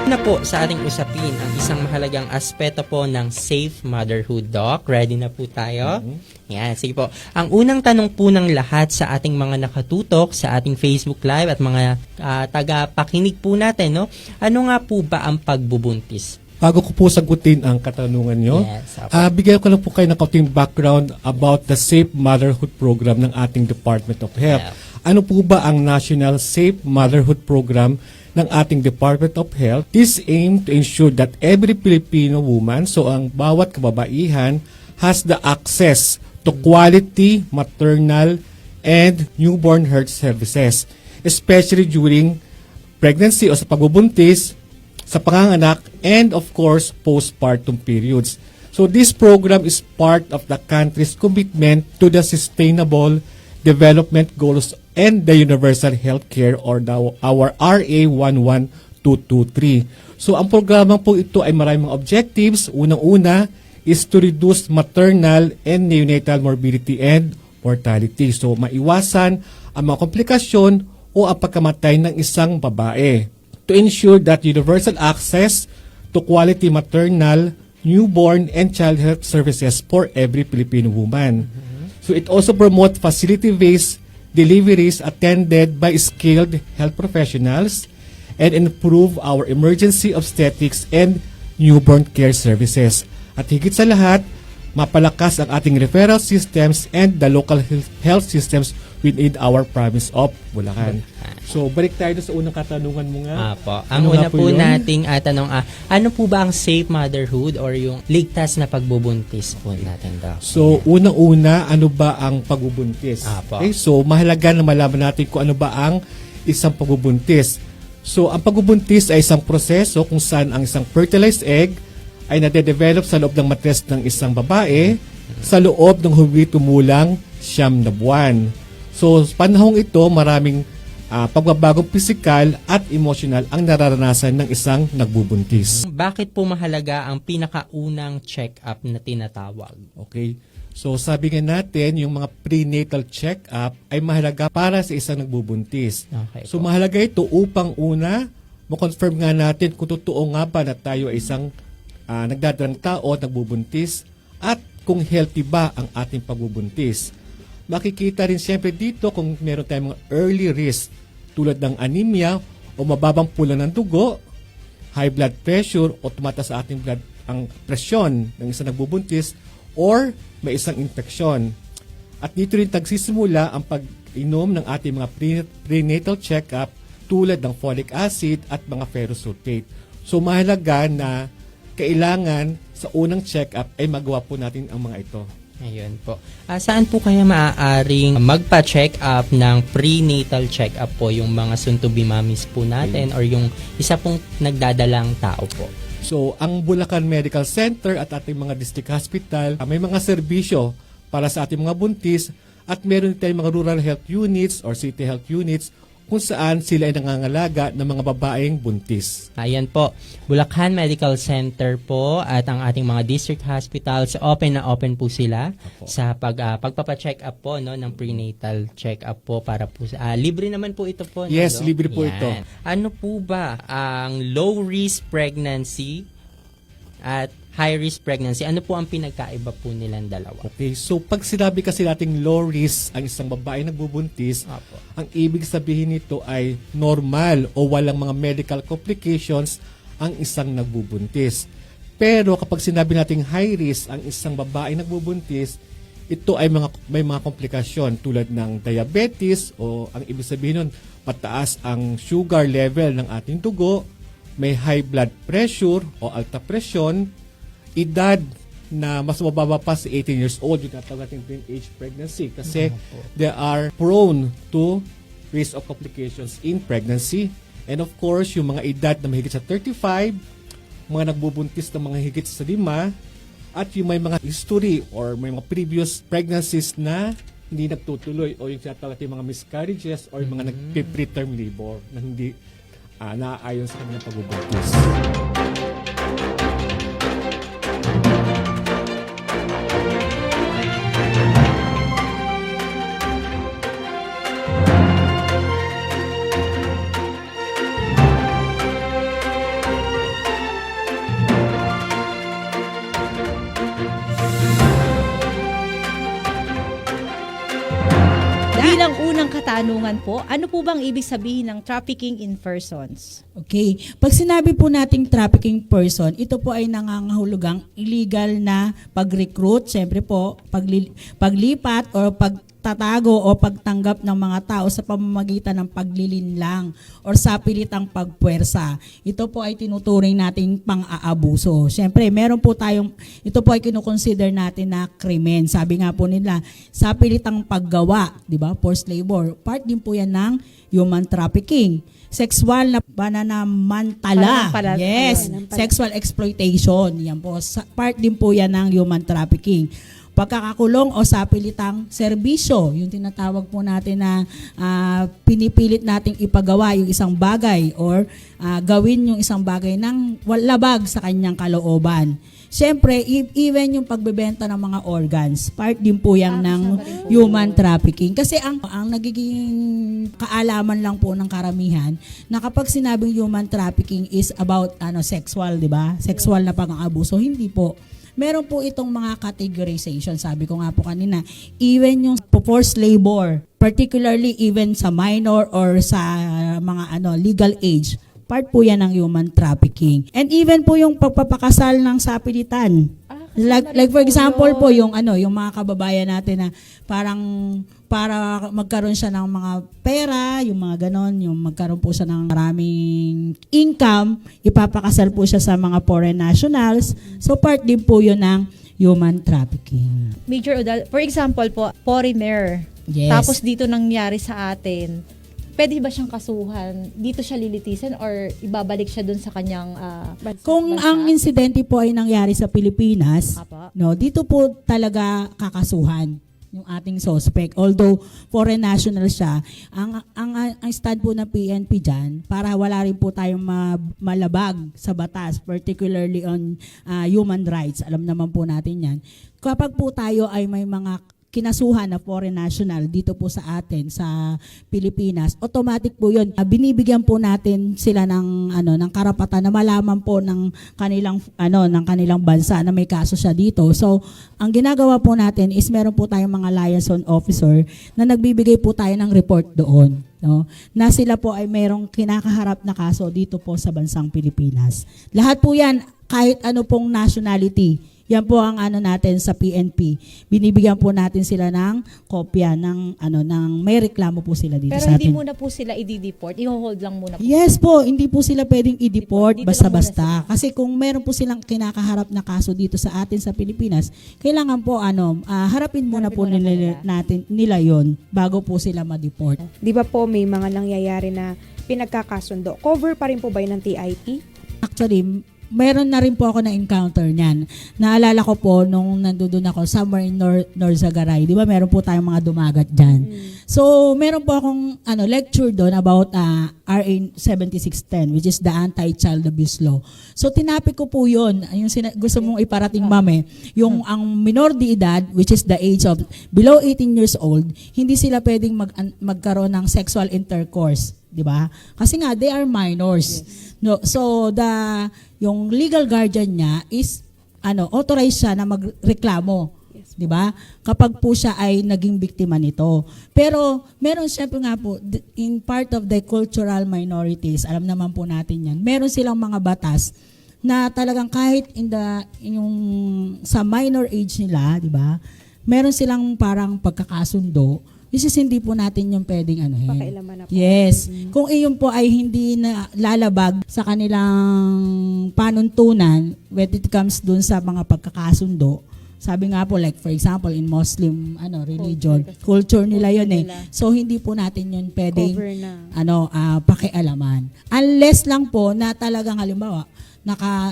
Na po sa ating usapin ang isang mahalagang aspeto po ng safe motherhood, Doc. Ready na po tayo? Yan, sige po. Ang unang tanong po ng lahat sa ating mga nakatutok sa ating Facebook Live at mga taga-pakinig po natin, no? Ano nga po ba ang pagbubuntis?
Bago ko po sagutin ang katanungan nyo, bigyan ko lang po kayo ng kaunting background about the Safe Motherhood Program ng ating Department of Health. Ano po ba ang National Safe Motherhood Program ng ating Department of Health? This aim to ensure that every Filipino woman, so ang bawat kababaihan, has the access to quality maternal and newborn health services, especially during pregnancy o sa pagbubuntis, sa panganganak, and of course, postpartum periods. So this program is part of the country's commitment to the Sustainable Development Goals and the Universal Healthcare or our RA 11223. So ang programa po ito ay maraming objectives. Unang-una is to reduce maternal and neonatal morbidity and mortality. So maiwasan ang mga komplikasyon o ang pagkamatay ng isang babae. To ensure that universal access to quality maternal, newborn, and child health services for every Filipino woman. So it also promotes facility-based deliveries attended by skilled health professionals and improve our emergency obstetrics and newborn care services. At higit sa lahat, mapalakas ang ating referral systems and the local health systems within our province of Bulacan. So, balik tayo sa unang katanungan mo nga.
Apo. Ang una po nating tanong, ano po ba ang safe motherhood or yung ligtas na pagbubuntis po natin daw?
So, unang-una, ano ba ang pagbubuntis?
Apo.
Okay, so, mahalaga na malaman natin kung ano ba ang isang pagbubuntis. So, ang pagbubuntis ay isang proseso kung saan ang isang fertilized egg ay nade-develop sa loob ng matres ng isang babae sa loob ng humigit-kumulang 9 na buwan. So, sa panahong ito, maraming pagbabagong pisikal at emotional ang nararanasan ng isang nagbubuntis.
Bakit po mahalaga ang pinakaunang check-up na tinatawag?
Okay. So, sabi nga natin, yung mga prenatal check-up ay mahalaga para sa isang nagbubuntis.
Okay,
so, mahalaga ito upang una, makonfirm nga natin kung totoo nga ba na tayo ay isang nagdadarang tao at nagbubuntis at kung healthy ba ang ating pagbubuntis. Makikita rin siyempre dito kung meron tayong mga early risk tulad ng anemia o mababang pula ng dugo, high blood pressure o tumataas sa ating blood ang presyon ng isang nagbubuntis or may isang infeksyon. At dito rin nagsisimula ang pag-inom ng ating mga prenatal check-up tulad ng folic acid at mga ferrous sulfate. So mahalaga na kailangan sa unang check-up ay magawa po natin ang mga ito.
Ayun po. Saan po kaya maaaring magpa-check up ng prenatal check up po yung mga soon-to-be mommies po natin or yung isa pong nagdadalang tao po?
So, ang Bulacan Medical Center at ating mga district hospital, may mga serbisyo para sa ating mga buntis at meron tayong mga rural health units or city health units kung saan sila ay nangangalaga ng mga babaeng buntis.
Ayan po, Bulacan Medical Center po at ang ating mga district hospitals, open na open po sila sa pagpapa-check up po, no, ng prenatal check up po para po libre naman po ito po.
Yes,
no?
libre po ito.
Ano po ba ang low risk pregnancy at high risk pregnancy? Ano po ang pinagkaiba po nilang dalawa?
Okay, so pag sinabi kasi nating low risk ang isang babae nagbubuntis, ang ibig sabihin nito ay normal o walang mga medical complications ang isang nagbubuntis. Pero kapag sinabi nating high risk ang isang babae nagbubuntis, ito ay may mga komplikasyon tulad ng diabetes o ang ibig sabihin nun, mataas ang sugar level ng ating dugo, may high blood pressure o alta presyon, edad na mas mababa pa sa 18 years old, yung tinatawag natin teenage pregnancy kasi they are prone to risk of complications in pregnancy. And of course, yung mga edad na mahigit sa 35, mga nagbubuntis na mga higit sa 5, at yung may mga history or may mga previous pregnancies na hindi nagtutuloy o yung tinatawag natin mga miscarriages or yung mga nag-preterm labor na hindi naaayon sa kanilang pagbubuntis.
Bilang unang katanungan po, ano po bang ibig sabihin ng trafficking in persons?
Okay. Pag sinabi po nating trafficking person, ito po ay nangangahulugang illegal na pag-recruit, siyempre po, paglipat o pagtatago o pagtanggap ng mga tao sa pamamagitan ng paglilinlang o sapilitang pagpuwersa. Ito po ay tinuturing nating pang-aabuso. Siyempre, meron po ito po ay kinukonsider natin na krimen. Sabi nga po nila, sapilitang paggawa, di ba? Forced labor. Part din po yan ng human trafficking. Sexual na pananamantala. Yes. Sexual exploitation. Yan po. Part din po yan ng human trafficking. Pagkakakulong o sapilitang serbisyo, yung tinatawag po natin na pinipilit nating ipagawa yung isang bagay or gawin yung isang bagay ng labag sa kanyang kalooban. Siyempre, even yung pagbebenta ng mga organs, part din po yan ng human trafficking. Kasi ang nagiging kaalaman lang po ng karamihan na kapag sinabing human trafficking is about sexual, di ba? Sexual na pang-aabuso, hindi po. Meron po itong mga categorization, sabi ko nga po kanina, even yung forced labor, particularly even sa minor or sa mga legal age, part po yan ng human trafficking. And even po yung pagpapakasal ng sapilitan. Like for example po yung mga kababayan natin na parang para magkaroon siya ng mga pera, yung mga ganon, yung magkaroon po siya ng maraming income, ipapakasal po siya sa mga foreign nationals. So part din po yun ng human trafficking.
Major Udal, for example po, foreigner.
Yes.
Tapos dito nangyari sa atin, pwede ba siyang kasuhan? Dito siya lilitisin or ibabalik siya dun sa kanyang
Kung ang insidente po ay nangyari sa Pilipinas, dito po talaga kakasuhan yung ating suspect. Although foreign national siya, ang stand po ng PNP dyan, para wala rin po tayong malabag sa batas, particularly on human rights. Alam naman po natin yan. Kapag po tayo ay may mga kinasuhan na foreign national dito po sa atin sa Pilipinas, automatic po 'yun. Binibigyan po natin sila ng ng karapatan na malaman po ng kanilang bansa na may kaso siya dito. So, ang ginagawa po natin is meron po tayong mga liaison officer na nagbibigay po tayo ng report doon, no? Na sila po ay merong kinakaharap na kaso dito po sa bansang Pilipinas. Lahat po 'yan, kahit ano pong nationality, Yan po ang natin sa PNP. Binibigyan po natin sila ng kopya ng may reklamo po sila dito
Pero
sa
hindi
atin.
muna po sila i-deport, i-hold lang muna po.
Yes po, hindi po sila pwedeng i-deport
Dito lang
basta-basta. Kasi kung meron po silang kinakaharap na kaso dito sa atin sa Pilipinas, kailangan po harapin muna po nila yon bago po sila ma-deport.
Di ba po may mga nangyayari na pinagkakasundo? Cover pa rin po ba yun ng TIP?
Actually, meron na rin po ako na-encounter niyan. Naalala ko po nung nandoon ako somewhere in Norzagaray. Di ba meron po tayong mga dumagat dyan. So, meron po akong lecture doon about RA 7610, which is the Anti-Child Abuse Law. So, tinapik ko po yun. Yung gusto mong iparating, ma'am, yung ang minor de edad, which is the age of below 18 years old, hindi sila pwedeng magkaroon ng sexual intercourse. Di ba? Kasi nga, they are minors. No, so, yung legal guardian niya is authorized siya na magreklamo, 'di ba? Kapag po siya ay naging biktima nito. Pero meron syempre nga po in part of the cultural minorities, alam naman po natin 'yan. Meron silang mga batas na talagang kahit yung sa minor age nila, 'di ba? Meron silang parang pagkakasundo. This is hindi po natin yung pwedeng
Pakailaman na po.
Yes. Kung iyon po ay hindi na lalabag sa kanilang panuntunan when it comes dun sa mga pagkakasundo, sabi nga po like for example in Muslim religion, culture nila yun So hindi po natin yun pwedeng pakialaman. Unless lang po na talagang halimbawa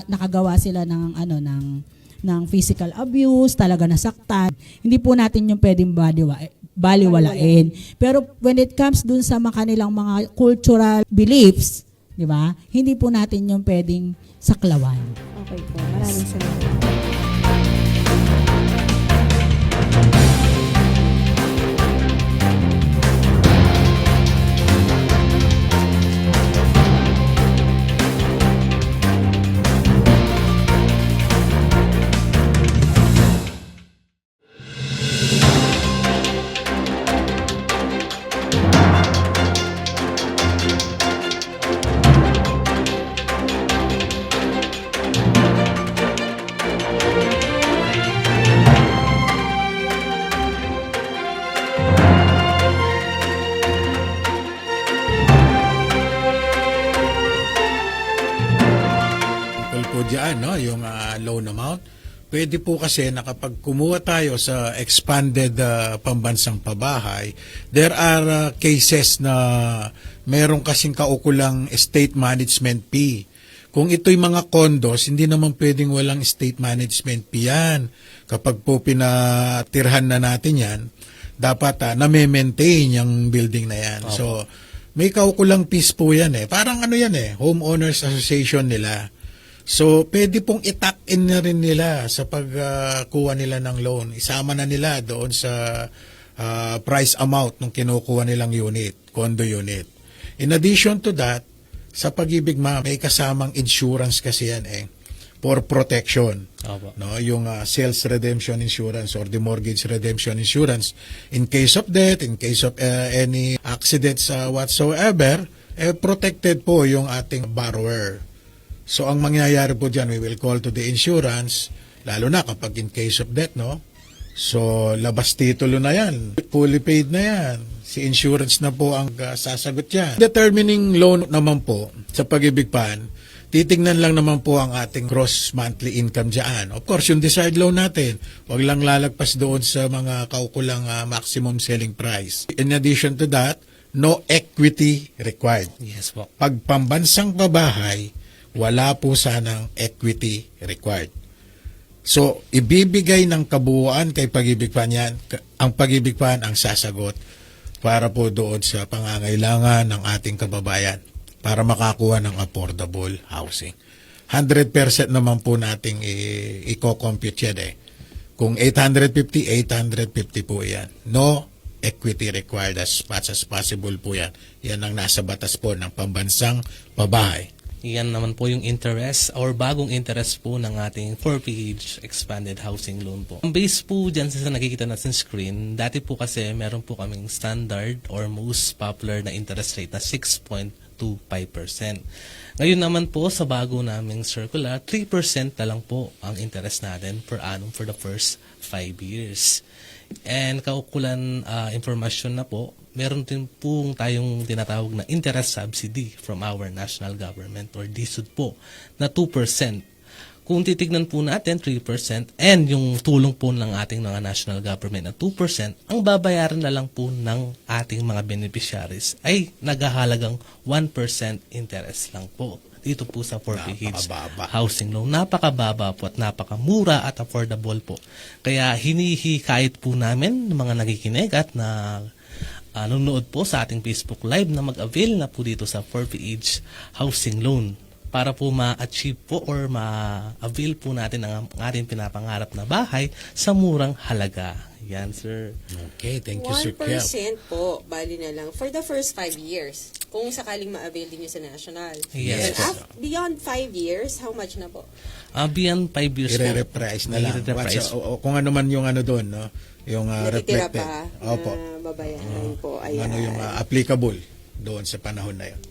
nakagawa sila ng physical abuse, talaga nasaktan. Hindi po natin yung pwedeng baliwalain. Pero when it comes dun sa kanilang mga cultural beliefs, di ba? Hindi po natin yung pwedeng saklawan.
Okay po. Maraming salamat.
Diyan, yung loan amount. Pwede po kasi na kapag kumuha tayo sa expanded pambansang pabahay, there are cases na meron kasing kaukulang estate management fee. Kung ito'y mga condos, hindi naman pwedeng walang estate management fee yan. Kapag po pinatirhan na natin yan, dapat na-maintain yung building na yan. Okay. So, may kaukulang fees po yan Parang homeowners association nila. So, pwede pong i-tuck-in na rin nila sa pagkuha nila ng loan. Isama na nila doon sa price amount ng kinukuha nilang unit, condo unit. In addition to that, sa Pag-ibig, may kasamang insurance kasi yan for protection. No, yung sales redemption insurance or the mortgage redemption insurance. In case of death, in case of any accidents whatsoever, protected po yung ating borrower. So, ang mangyayari po dyan, we will call to the insurance, lalo na kapag in case of death, no? So, labas titulo na yan. Fully paid na yan. Si insurance na po ang sasagot yan. Determining loan naman po sa Pag-ibig PAN, titingnan lang naman po ang ating gross monthly income dyan. Of course, yung desired loan natin, wag lang lalagpas doon sa mga kaukulang maximum selling price. In addition to that, no equity required.
Yes po.
Pag pambansang pabahay, wala po sanang equity required. So, ibibigay ng kabuuan kay Pag-ibig PAN yan. Ang Pag-ibig PAN ang sasagot para po doon sa pangangailangan ng ating kababayan para makakuha ng affordable housing. 100% naman po nating i-compute yan Kung 850, 850 po yan. No equity required as much as possible po yan. Yan ang nasa batas po ng pambansang pabahay.
Yan naman po yung interest or bagong interest po ng ating 4PH expanded housing loan po. Ang base po dyan sa nakikita natin screen, dati po kasi meron po kaming standard or most popular na interest rate na 6.25%. to 5%. Ngayon naman po sa bago naming circular, 3% na lang po ang interest natin per annum for the first 5 years. And kaukulan informasyon na po, meron din po tayong tinatawag na interest subsidy from our national government or DSUD po na 2%. Kung titignan po natin 3% and yung tulong po ng ating mga national government na 2%, ang babayaran na lang po ng ating mga beneficiaries ay naghahalagang 1% interest lang po. Dito po sa 4PH housing loan. Napakababa po at napakamura at affordable po. Kaya hinihikayat po namin ng mga nakikinig at na nanonood po sa ating Facebook Live na mag-avail na po dito sa 4PH housing loan para po ma-achieve po or ma-avail po natin ang ating pinapangarap na bahay sa murang halaga. Yan, sir.
Okay, thank you, Sir
1% po, bali na lang, for the first 5 years, kung sakaling ma-avail din nyo sa national.
Yes.
And beyond 5 years, how much na po?
Beyond 5 years po.
I-reprise na lang.
I-reprise.
Kung ano man yung ano doon, no? Yung
Natitira
reflected.
pa
Opo.
na babayaran po. Ayan.
Ano yung applicable doon sa panahon na yun.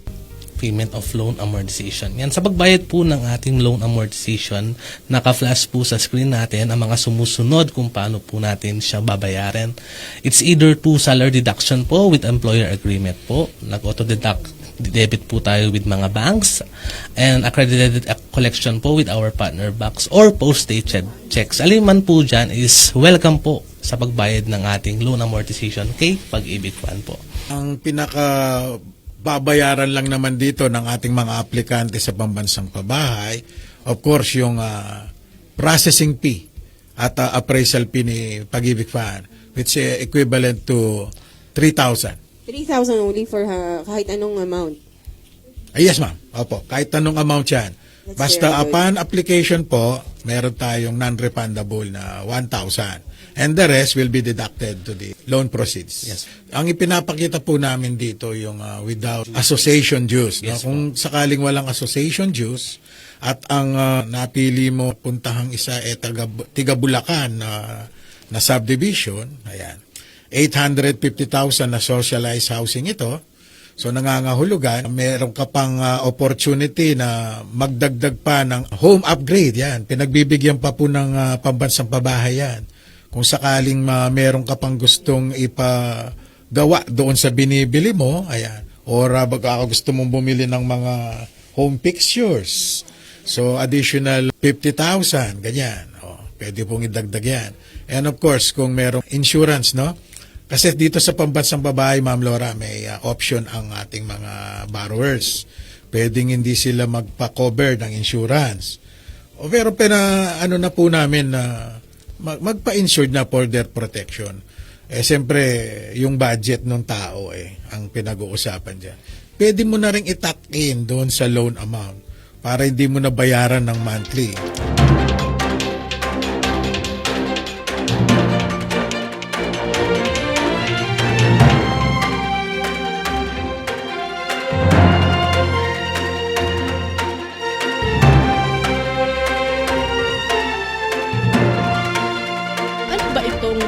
Payment of loan amortization. Yan, sa pagbayad po ng ating loan amortization, naka-flash po sa screen natin ang mga sumusunod kung paano po natin siya babayaran. It's either to salary deduction po with employer agreement po, nag-auto-deduct debit po tayo with mga banks, and accredited collection po with our partner banks or postage checks. Aliman po dyan is welcome po sa pagbayad ng ating loan amortization kay Pag-ibig Fund po.
Ang babayaran lang naman dito ng ating mga aplikante sa pambansang pabahay, of course, yung processing fee at appraisal fee ni Pag-ibig Fund, which is equivalent to 3,000.
3,000 only for kahit anong amount?
Yes, ma'am. Opo, kahit anong amount yan. Basta upon application po, meron tayong non-refundable na 1,000. And the rest will be deducted to the loan proceeds.
Yes.
Ang ipinapakita po namin dito yung without association dues.
Yes,
Kung sakaling walang association dues at ang napili mo puntahang isa tiga Bulacan na subdivision, ayan, 850,000 na socialized housing ito. So nangangahulugan, meron ka pang opportunity na magdagdag pa ng home upgrade. Yan, pinagbibigyan pa po ng pambansang pabahay yan. Kung sakaling meron ka pang gustong ipagawa doon sa binibili mo, ayan, or baka gusto mong bumili ng mga home fixtures, so additional 50,000, ganyan. Pwede pong idagdag yan. And of course, kung merong insurance, no? Kasi dito sa pambansang babae, Ma'am Laura, may option ang ating mga borrowers. Pwedeng hindi sila magpa-cover ng insurance. Pero ano na po namin na magpa-insured na for their protection. Siyempre, yung budget ng tao ang pinag-uusapan dyan. Pwede mo na rin i-tuck in doon sa loan amount para hindi mo na bayaran ng monthly.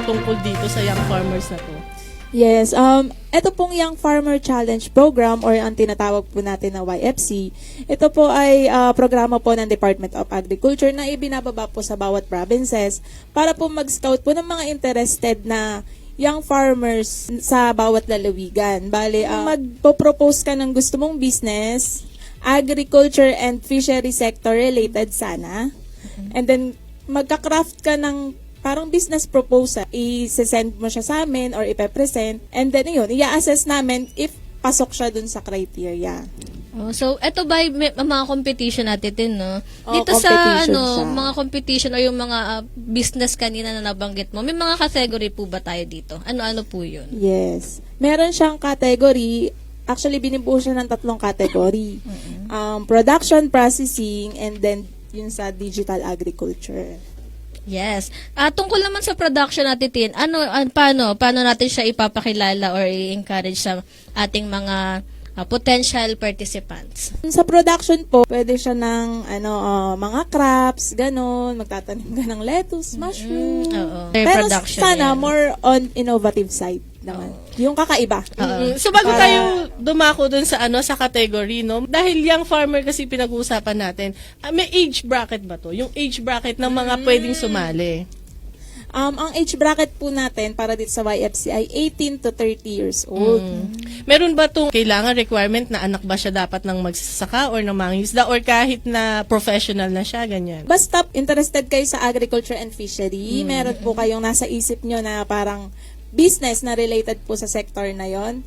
Tungkol dito sa young farmers na to?
Yes, ito pong Young Farmer Challenge Program or ang tinatawag po natin na YFC, ito po ay programa po ng Department of Agriculture na ibinababa po sa bawat provinces para po mag-scout po ng mga interested na young farmers sa bawat lalawigan. Bale, magpo-propose ka ng gusto mong business, agriculture and fishery sector related sana, and then magka-craft ka ng parang business proposal, i-send mo siya sa amin or ipe-present, and then yun, i-assess namin if pasok siya dun sa criteria.
So, eto ba may mga competition natin, no? Dito sa mga competition o yung mga business kanina na nabanggit mo, may mga category po ba tayo dito? Ano-ano po yun?
Yes. Meron siyang category, actually binibuo siya ng 3 category. Production, processing, and then yun sa digital agriculture.
Yes. Tungkol naman sa production natin, paano natin siya ipapakilala or i-encourage sa ating mga potential participants?
Sa production po, pwede siya ng mga crops, ganun, magtatanim ka ng lettuce, mushroom.
Oo.
Pero
Production
sana
yan.
more on innovative side. naman. Yung kakaiba.
So bago tayo dumako dun sa sa category, no? Dahil young farmer kasi pinag-uusapan natin, may age bracket ba to? Yung age bracket ng mga pwedeng sumali.
Ang age bracket po natin para dito sa YFC ay 18 to 30 years old.
Meron ba itong kailangan requirement na anak ba siya dapat ng magsasaka or ng mangingisda or kahit na professional na siya, ganyan?
Basta interested kayo sa agriculture and fishery, meron po kayong nasa isip nyo na parang business na related po sa sector na yon.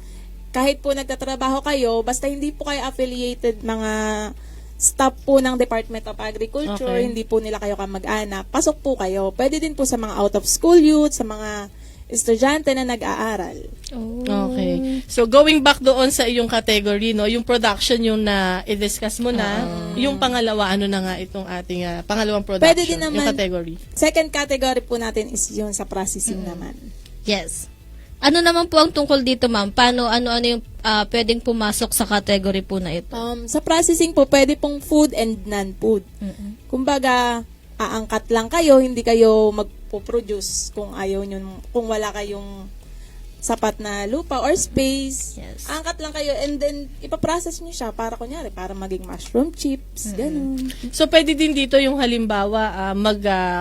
Kahit po nagtatrabaho kayo, basta hindi po kayo affiliated mga staff po ng Department of Agriculture, hindi po nila kayo kamag-anak, pasok po kayo. Pwede din po sa mga out-of-school youth, sa mga estudyante na nag-aaral.
Okay. So, going back doon sa iyong category, no, yung production yung na-i-discuss mo na, yung pangalawa, ano na nga itong ating pangalawang production,
Pwede din naman,
yung category.
Second category po natin is yung sa processing naman.
Yes. Ano naman po ang tungkol dito, ma'am? Paano, ano yung pwedeng pumasok sa category po na ito?
Sa processing po, pwede pong food and non-food. Kumbaga, aangkat lang kayo, hindi kayo magpo-produce kung ayaw nyo, kung wala kayong sapat na lupa or space.
Yes.
Aangkat lang kayo and then ipaprocess nyo siya para kunyari, para maging mushroom chips, ganun.
So, pwede din dito yung halimbawa,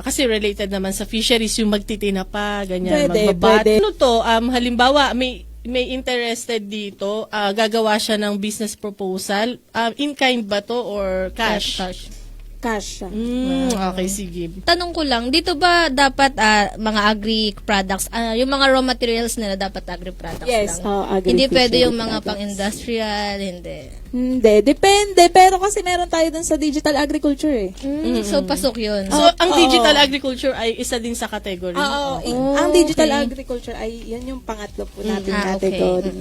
kasi related naman sa fisheries, yung magtitina pa, ganyan, magbabat.
Pwede.
Ano to, halimbawa, may interested dito, gagawa siya ng business proposal, in kind ba to or cash?
Cash siya.
Okay, sige.
Tanong ko lang, dito ba dapat mga agri products, yung mga raw materials nila dapat agri products
Yes,
lang? Hindi pwede yung mga pang-industrial, hindi.
Depende. Pero kasi meron tayo dun sa digital agriculture eh.
So, pasok yun.
So, ang digital agriculture ay isa din sa category?
Ang digital agriculture ay, yan yung pangatlo po natin category.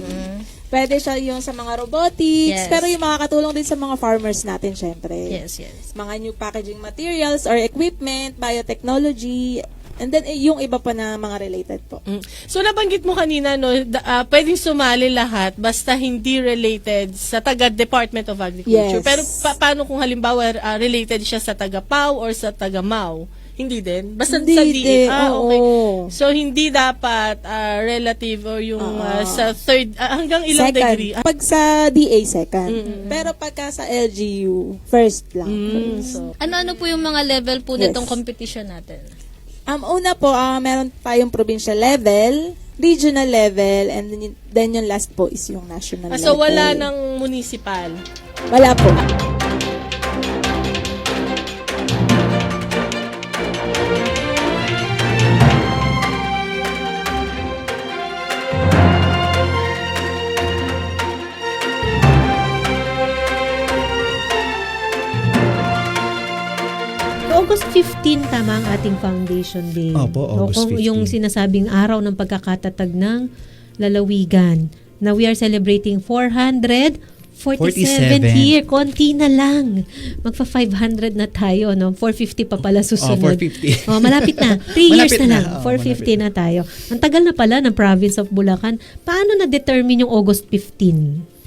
Pwede siya yung sa mga robotics, pero yung makakatulong din sa mga farmers natin, syempre.
Yes.
Mga new packaging materials or equipment, biotechnology, and then yung iba pa na mga related po.
So, nabanggit mo kanina, no, pwedeng sumali lahat basta hindi related sa taga-Department of Agriculture.
Yes.
Pero paano kung halimbawa related siya sa taga-PAW or sa taga-MAW? Hindi din? Basta
Hindi
sa
din.
okay. So, hindi dapat relative or yung sa third, hanggang ilang
Second.
degree?
Pag sa DA, second. Pero pagka sa LGU, first lang.
So,
Ano-ano po yung mga level po nitong competition natin?
Una po, meron tayong provincial level, regional level, and then yung last po is yung national level.
so, wala ng municipal?
Wala po.
August 15, tama ang ating Foundation Day.
Opo, August 15.
Yung sinasabing araw ng pagkakatatag ng lalawigan na we are celebrating 447th year. Konti na lang. Magpa 500 na tayo, no? 450 pa pala susunod.
450.
Malapit na. 3 years na lang. 450
malapit
na tayo. Ang tagal na pala ng province of Bulacan. Paano na-determine yung August 15?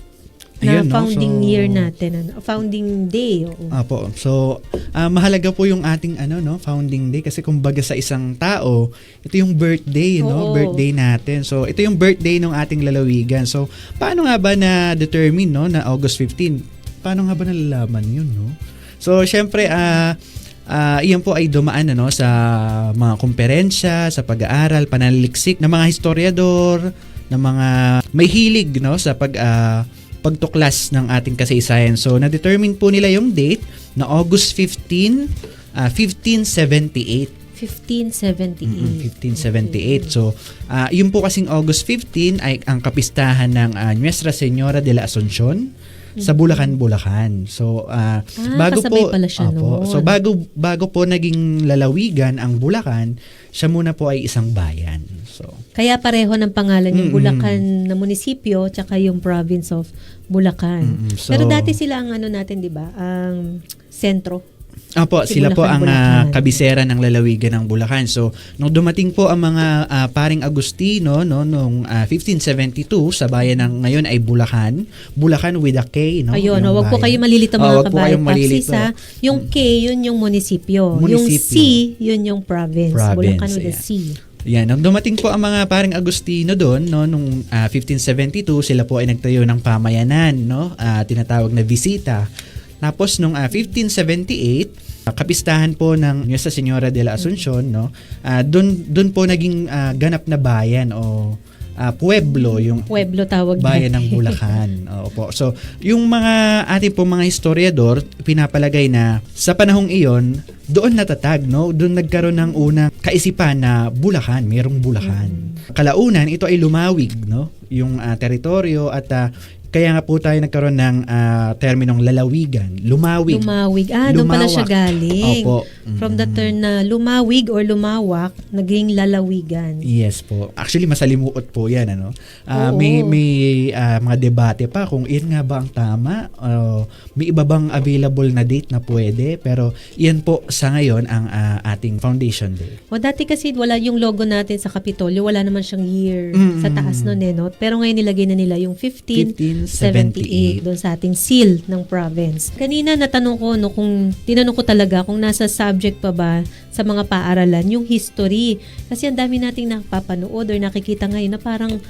Na
Ayun,
founding year natin, founding day.
Apo. So, mahalaga po yung ating founding day kasi kumbaga sa isang tao, ito yung birthday, birthday natin. So, ito yung birthday ng ating lalawigan. So, paano nga ba na determine na August 15? Paano nga ba nalalaman yun, no? So, syempre iyan po ay dumaan sa mga komperensya, sa pag-aaral, pananaliksik ng mga historiador, ng mga may hilig sa pagtuklas ng ating kasaysayan. So, na-determine po nila yung date na August 15, 1578.
1578.
So, yun po kasing August 15 ay ang kapistahan ng Nuestra Señora de la Asunción sa Bulacan, Bulacan. So, bago po
pala siya noon.
So, bago po naging lalawigan ang Bulacan, siya muna po ay isang bayan. So,
kaya pareho ng pangalan yung Bulacan na munisipyo tsaka yung province of Bulacan.
So,
pero dati sila ang natin, 'di ba? Ang sentro.
Opo, sila po ang kabisera ng lalawigan ng Bulacan. So, nung dumating po ang mga paring Agustino noong 1572 sa bayan ng ngayon ay Bulacan with a K,
Ayun, wag po kayo malilito mga kabayan. Yung K, yun yung munisipyo. Yung C, yun yung province. Bulacan with a C.
Yan, nung dumating po ang mga paring Agustino doon, no, nung 1572, sila po ay nagtayo ng pamayanan, no, tinatawag na Visita. Tapos nung 1578, kapistahan po ng Nuestra Señora de la Asunción, no, doon po naging ganap na bayan o pueblo, yung
Pueblo tawag
bayan
natin.
ng Bulacan. Opo. So, yung mga ating po mga historiador, pinapalagay na sa panahong iyon, doon natatag, no? Doon nagkaroon ng unang kaisipan na Bulacan, mayroong Bulacan. Kalaunan, ito ay lumawig, no? Yung teritoryo at kaya nga po tayo nagkaroon ng terminong lalawigan, lumawig.
Lumawig. Doon pala siya
Lumawak.
galing.
Opo.
From the term na lumawig or lumawak, naging lalawigan.
Yes po. Actually, masalimuot po yan. Ano?
Oo.
May mga debate pa kung iyan nga ba ang tama. May iba bang available na date na pwede. Pero iyan po sa ngayon ang ating Foundation Day.
O dati kasi wala yung logo natin sa Kapitolyo, wala naman siyang year sa taas nun no? Pero ngayon nilagay na nila yung 1578 doon sa ating seal ng province. Kanina natanong ko tinanong ko talaga kung nasa subject pa ba sa mga paaralan yung history. Kasi ang dami nating napapanood or nakikita ngayon na parang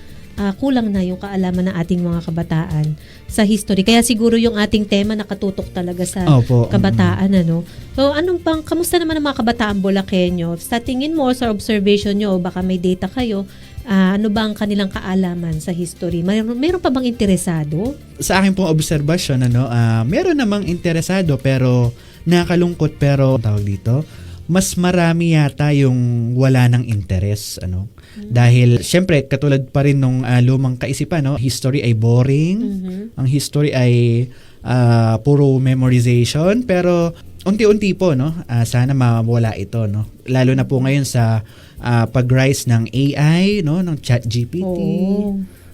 kulang na yung kaalaman ng ating mga kabataan sa history. Kaya siguro yung ating tema nakatutok talaga sa kabataan. Ano? So, kamusta naman ang mga kabataan Bulakenyo? Sa tingin mo, sa observation nyo, o baka may data kayo, ano ba ang kanilang kaalaman sa history? Meron pa bang interesado?
Sa akin pong obserbasyon, meron namang interesado pero nakakalungkot, pero tawag dito, mas marami yata yung wala ng interes. Dahil, syempre, katulad pa rin nung lumang kaisipan, history ay boring, ang history ay puro memorization, pero unti-unti po, sana mawala ito. Lalo na po ngayon sa pag-rise ng AI, ng ChatGPT.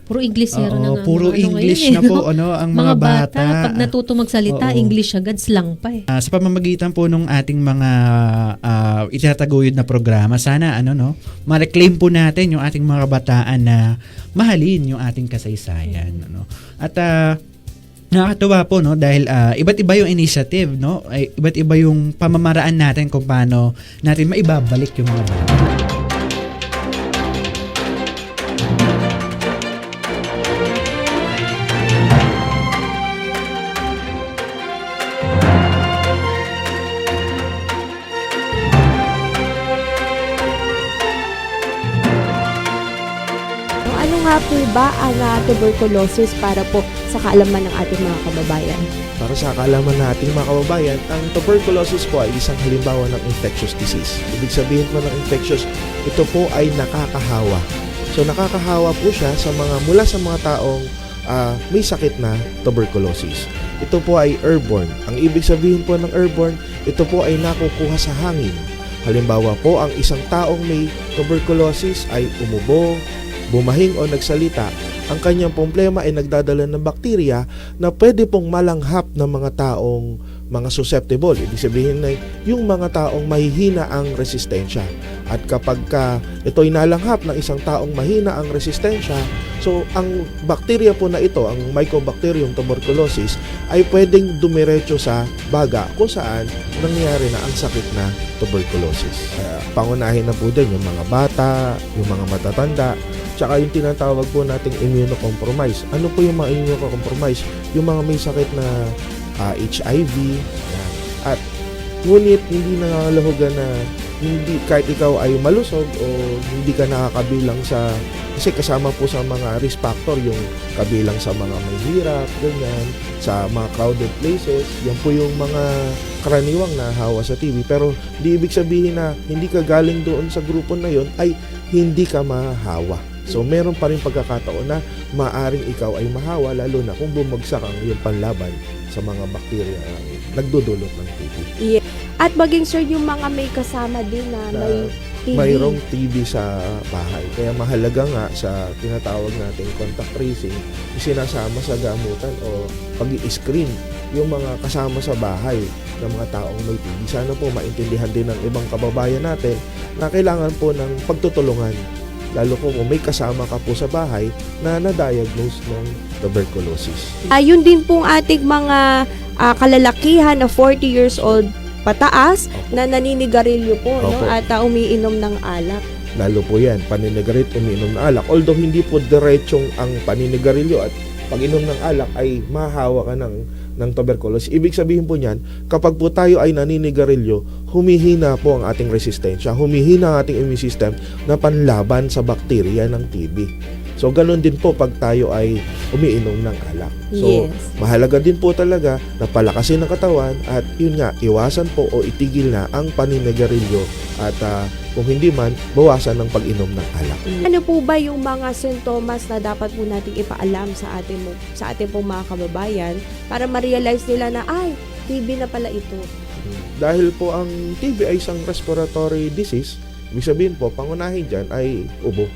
Puro English na nga.
Puro English na po ang mga bata.
Pag natuto magsalita, English agad, slang pa eh.
Sa pamamagitan po nung ating mga itinataguyod na programa, sana ma-reclaim po natin yung ating mga kabataan na mahalin yung ating kasaysayan. At nakakatuwa po dahil iba't iba yung initiative, iba't iba yung pamamaraan natin kung paano natin maibabalik yung mga bata.
Ano nga po ba ang tuberculosis para po sa kaalaman ng ating mga kababayan?
Para sa kaalaman ng ating mga kababayan, ang tuberculosis po ay isang halimbawa ng infectious disease. Ibig sabihin po ng infectious, ito po ay nakakahawa. So nakakahawa po siya mula sa mga taong may sakit na tuberculosis. Ito po ay airborne. Ang ibig sabihin po ng airborne, ito po ay nakukuha sa hangin. Halimbawa po, ang isang taong may tuberculosis ay umubo, bumahing o nagsalita, ang kanyang problema ay nagdadala ng bakterya na pwede pong malanghap ng mga taong mga susceptible. Ibig sabihin na yung mga taong mahihina ang resistensya. At kapag ito'y nalanghap ng isang taong mahina ang resistensya, so ang bakterya po na ito, ang Mycobacterium tuberculosis, ay pwedeng dumiretso sa baga kung saan nangyari na ang sakit na tuberculosis. Pangunahin na po din yung mga bata, yung mga matatanda, tsaka yung tinatawag po nating immunocompromise. Ano po yung mga immunocompromise? Yung mga may sakit na HIV. Yan. At ngunit hindi nangangalahugan na hindi kahit ikaw ay malusog o hindi ka nakakabilang kasi kasama po sa mga risk factor yung kabilang sa mga may hirap, ganyan, sa mga crowded places. Yan po yung mga karaniwang nahawa sa TB. Pero di ibig sabihin na hindi ka galing doon sa grupo na yon ay hindi ka mahawa. So, meron pa rin pagkakataon na maaring ikaw ay mahawa, lalo na kung bumagsak ang iyong panlaban sa mga bakterya nagdudulot ng TB.
Yeah. At maging sir, yung mga may kasama din na may TB.
Mayroong TB sa bahay. Kaya mahalaga nga sa tinatawag nating contact tracing, isinasama sa gamutan o pag-i-screen yung mga kasama sa bahay ng mga taong may TB. Sana po maintindihan din ng ibang kababayan natin na kailangan po ng pagtutulungan. Lalo po kung may kasama ka po sa bahay na na-diagnose ng tuberculosis.
Yun din pong ating mga kalalakihan na 40 years old pataas na naninigarilyo po, no? At umiinom ng alak.
Lalo po yan, paninigarilyo, umiinom ng alak. Although hindi po diretsong ang paninigarilyo at pag-inom ng alak ay mahahawa ka ng tuberculosis. Ibig sabihin po niyan, kapag po tayo ay naninigarilyo, humihina po ang ating resistensya, humihina ang ating immune system na panlaban sa bakterya ng TB. So, ganun din po pag tayo ay umiinom ng alak. So, mahalaga din po talaga na palakasin ang katawan at yun nga, iwasan po o itigil na ang paninigarilyo at kung hindi man, bawasan ng pag-inom ng alak.
Ano po ba yung mga sintomas na dapat po nating ipaalam sa ating pong mga kababayan para ma-realize nila na, ay, TB na pala ito?
Dahil po ang TB ay isang respiratory disease, ibig sabihin po, pangunahin dyan ay ubo.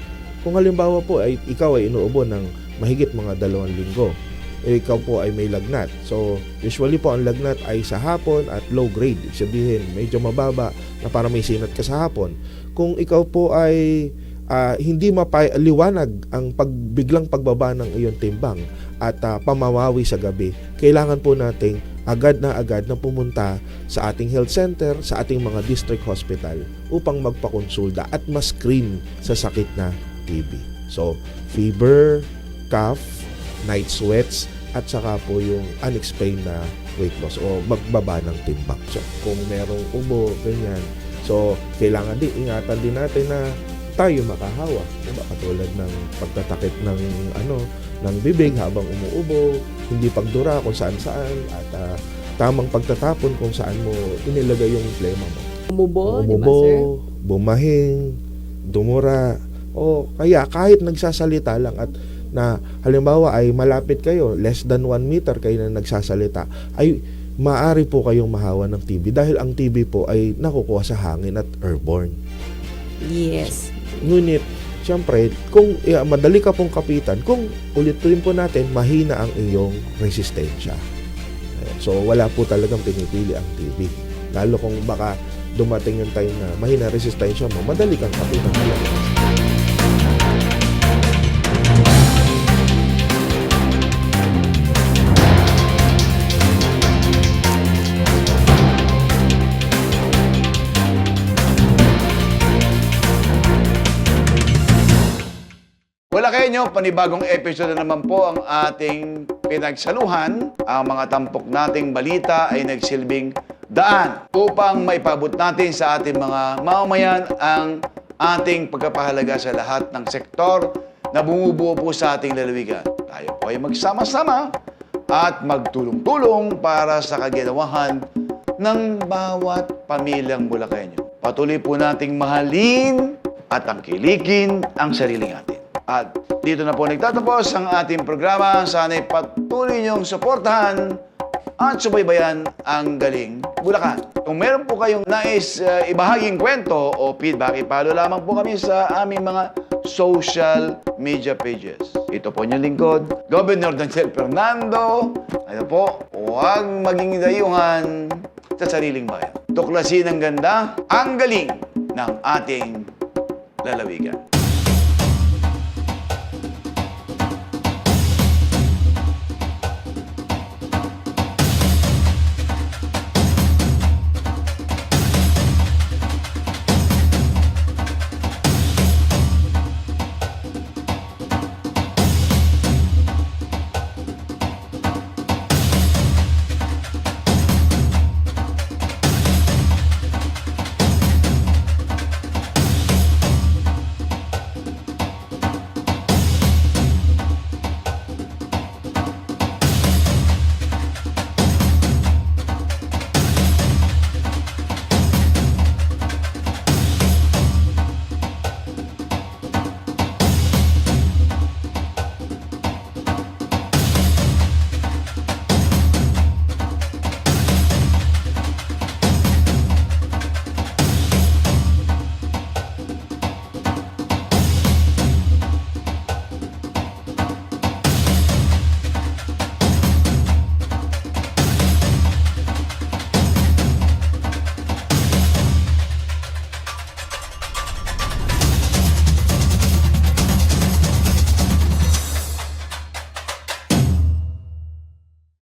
Kung halimbawa po ay ikaw ay inuubo ng mahigit mga 2 linggo, ikaw po ay may lagnat. So, usually po ang lagnat ay sa hapon at low grade. Ibig sabihin, medyo mababa na para may sinat ka sa hapon. Kung ikaw po ay hindi mapaliwanag ang biglang pagbaba ng iyong timbang at pamawawi sa gabi, kailangan po nating agad na pumunta sa ating health center, sa ating mga district hospital upang magpakonsulta at ma-screen sa sakit na TB. So, fever, cough, night sweats, at saka po yung unexplained na weight loss o magbaba ng timbang. So, kung merong ubo, ganyan. So, kailangan din, ingatan din natin na tayo makahawa. Diba? Katulad ng pagtatakip ng bibig habang umuubo, hindi pagdura kung saan-saan, at tamang pagtatapon kung saan mo inilagay yung plema mo. Umubo, bumahing, dumura, o kaya kahit nagsasalita lang at na halimbawa ay malapit kayo, less than 1 meter kayo na nagsasalita, ay maaari po kayong mahawa ng TB dahil ang TB po ay nakukuha sa hangin at airborne.
Yes.
Ngunit, siyempre, kung madali ka pong kapitan, kung ulit-ulit po natin, mahina ang iyong resistensya. So, wala po talagang pinipili ang TB. Lalo kung baka dumating yung time na mahina resistensya mo, madali kang kapitan talaga.
Wala kayo nyo, panibagong episode na naman po ang ating pinagsaluhan. Ang mga tampok nating balita ay nagsilbing daan upang maipabot natin sa ating mga mamamayan ang ating pagkapahalaga sa lahat ng sektor na bumubuo po sa ating lalawigan. Tayo po ay magsama-sama at magtulong-tulong para sa kaginawahan ng bawat pamilyang Bulakenyo. Patuloy po nating mahalin at tangkilikin ang sarili natin. At dito na po nagtatapos ang ating programa. Sana'y patuloy niyong suportahan at subaybayan ang Galing Bulacan. Kung meron po kayong nais ibahaging kwento o feedback, ipalo lamang po kami sa aming mga social media pages. Ito po niyong lingkod, Governor Daniel Fernando. Ano po, huwag maging dayuhan sa sariling bayan. Tuklasin ang ganda, ang galing ng ating lalawigan.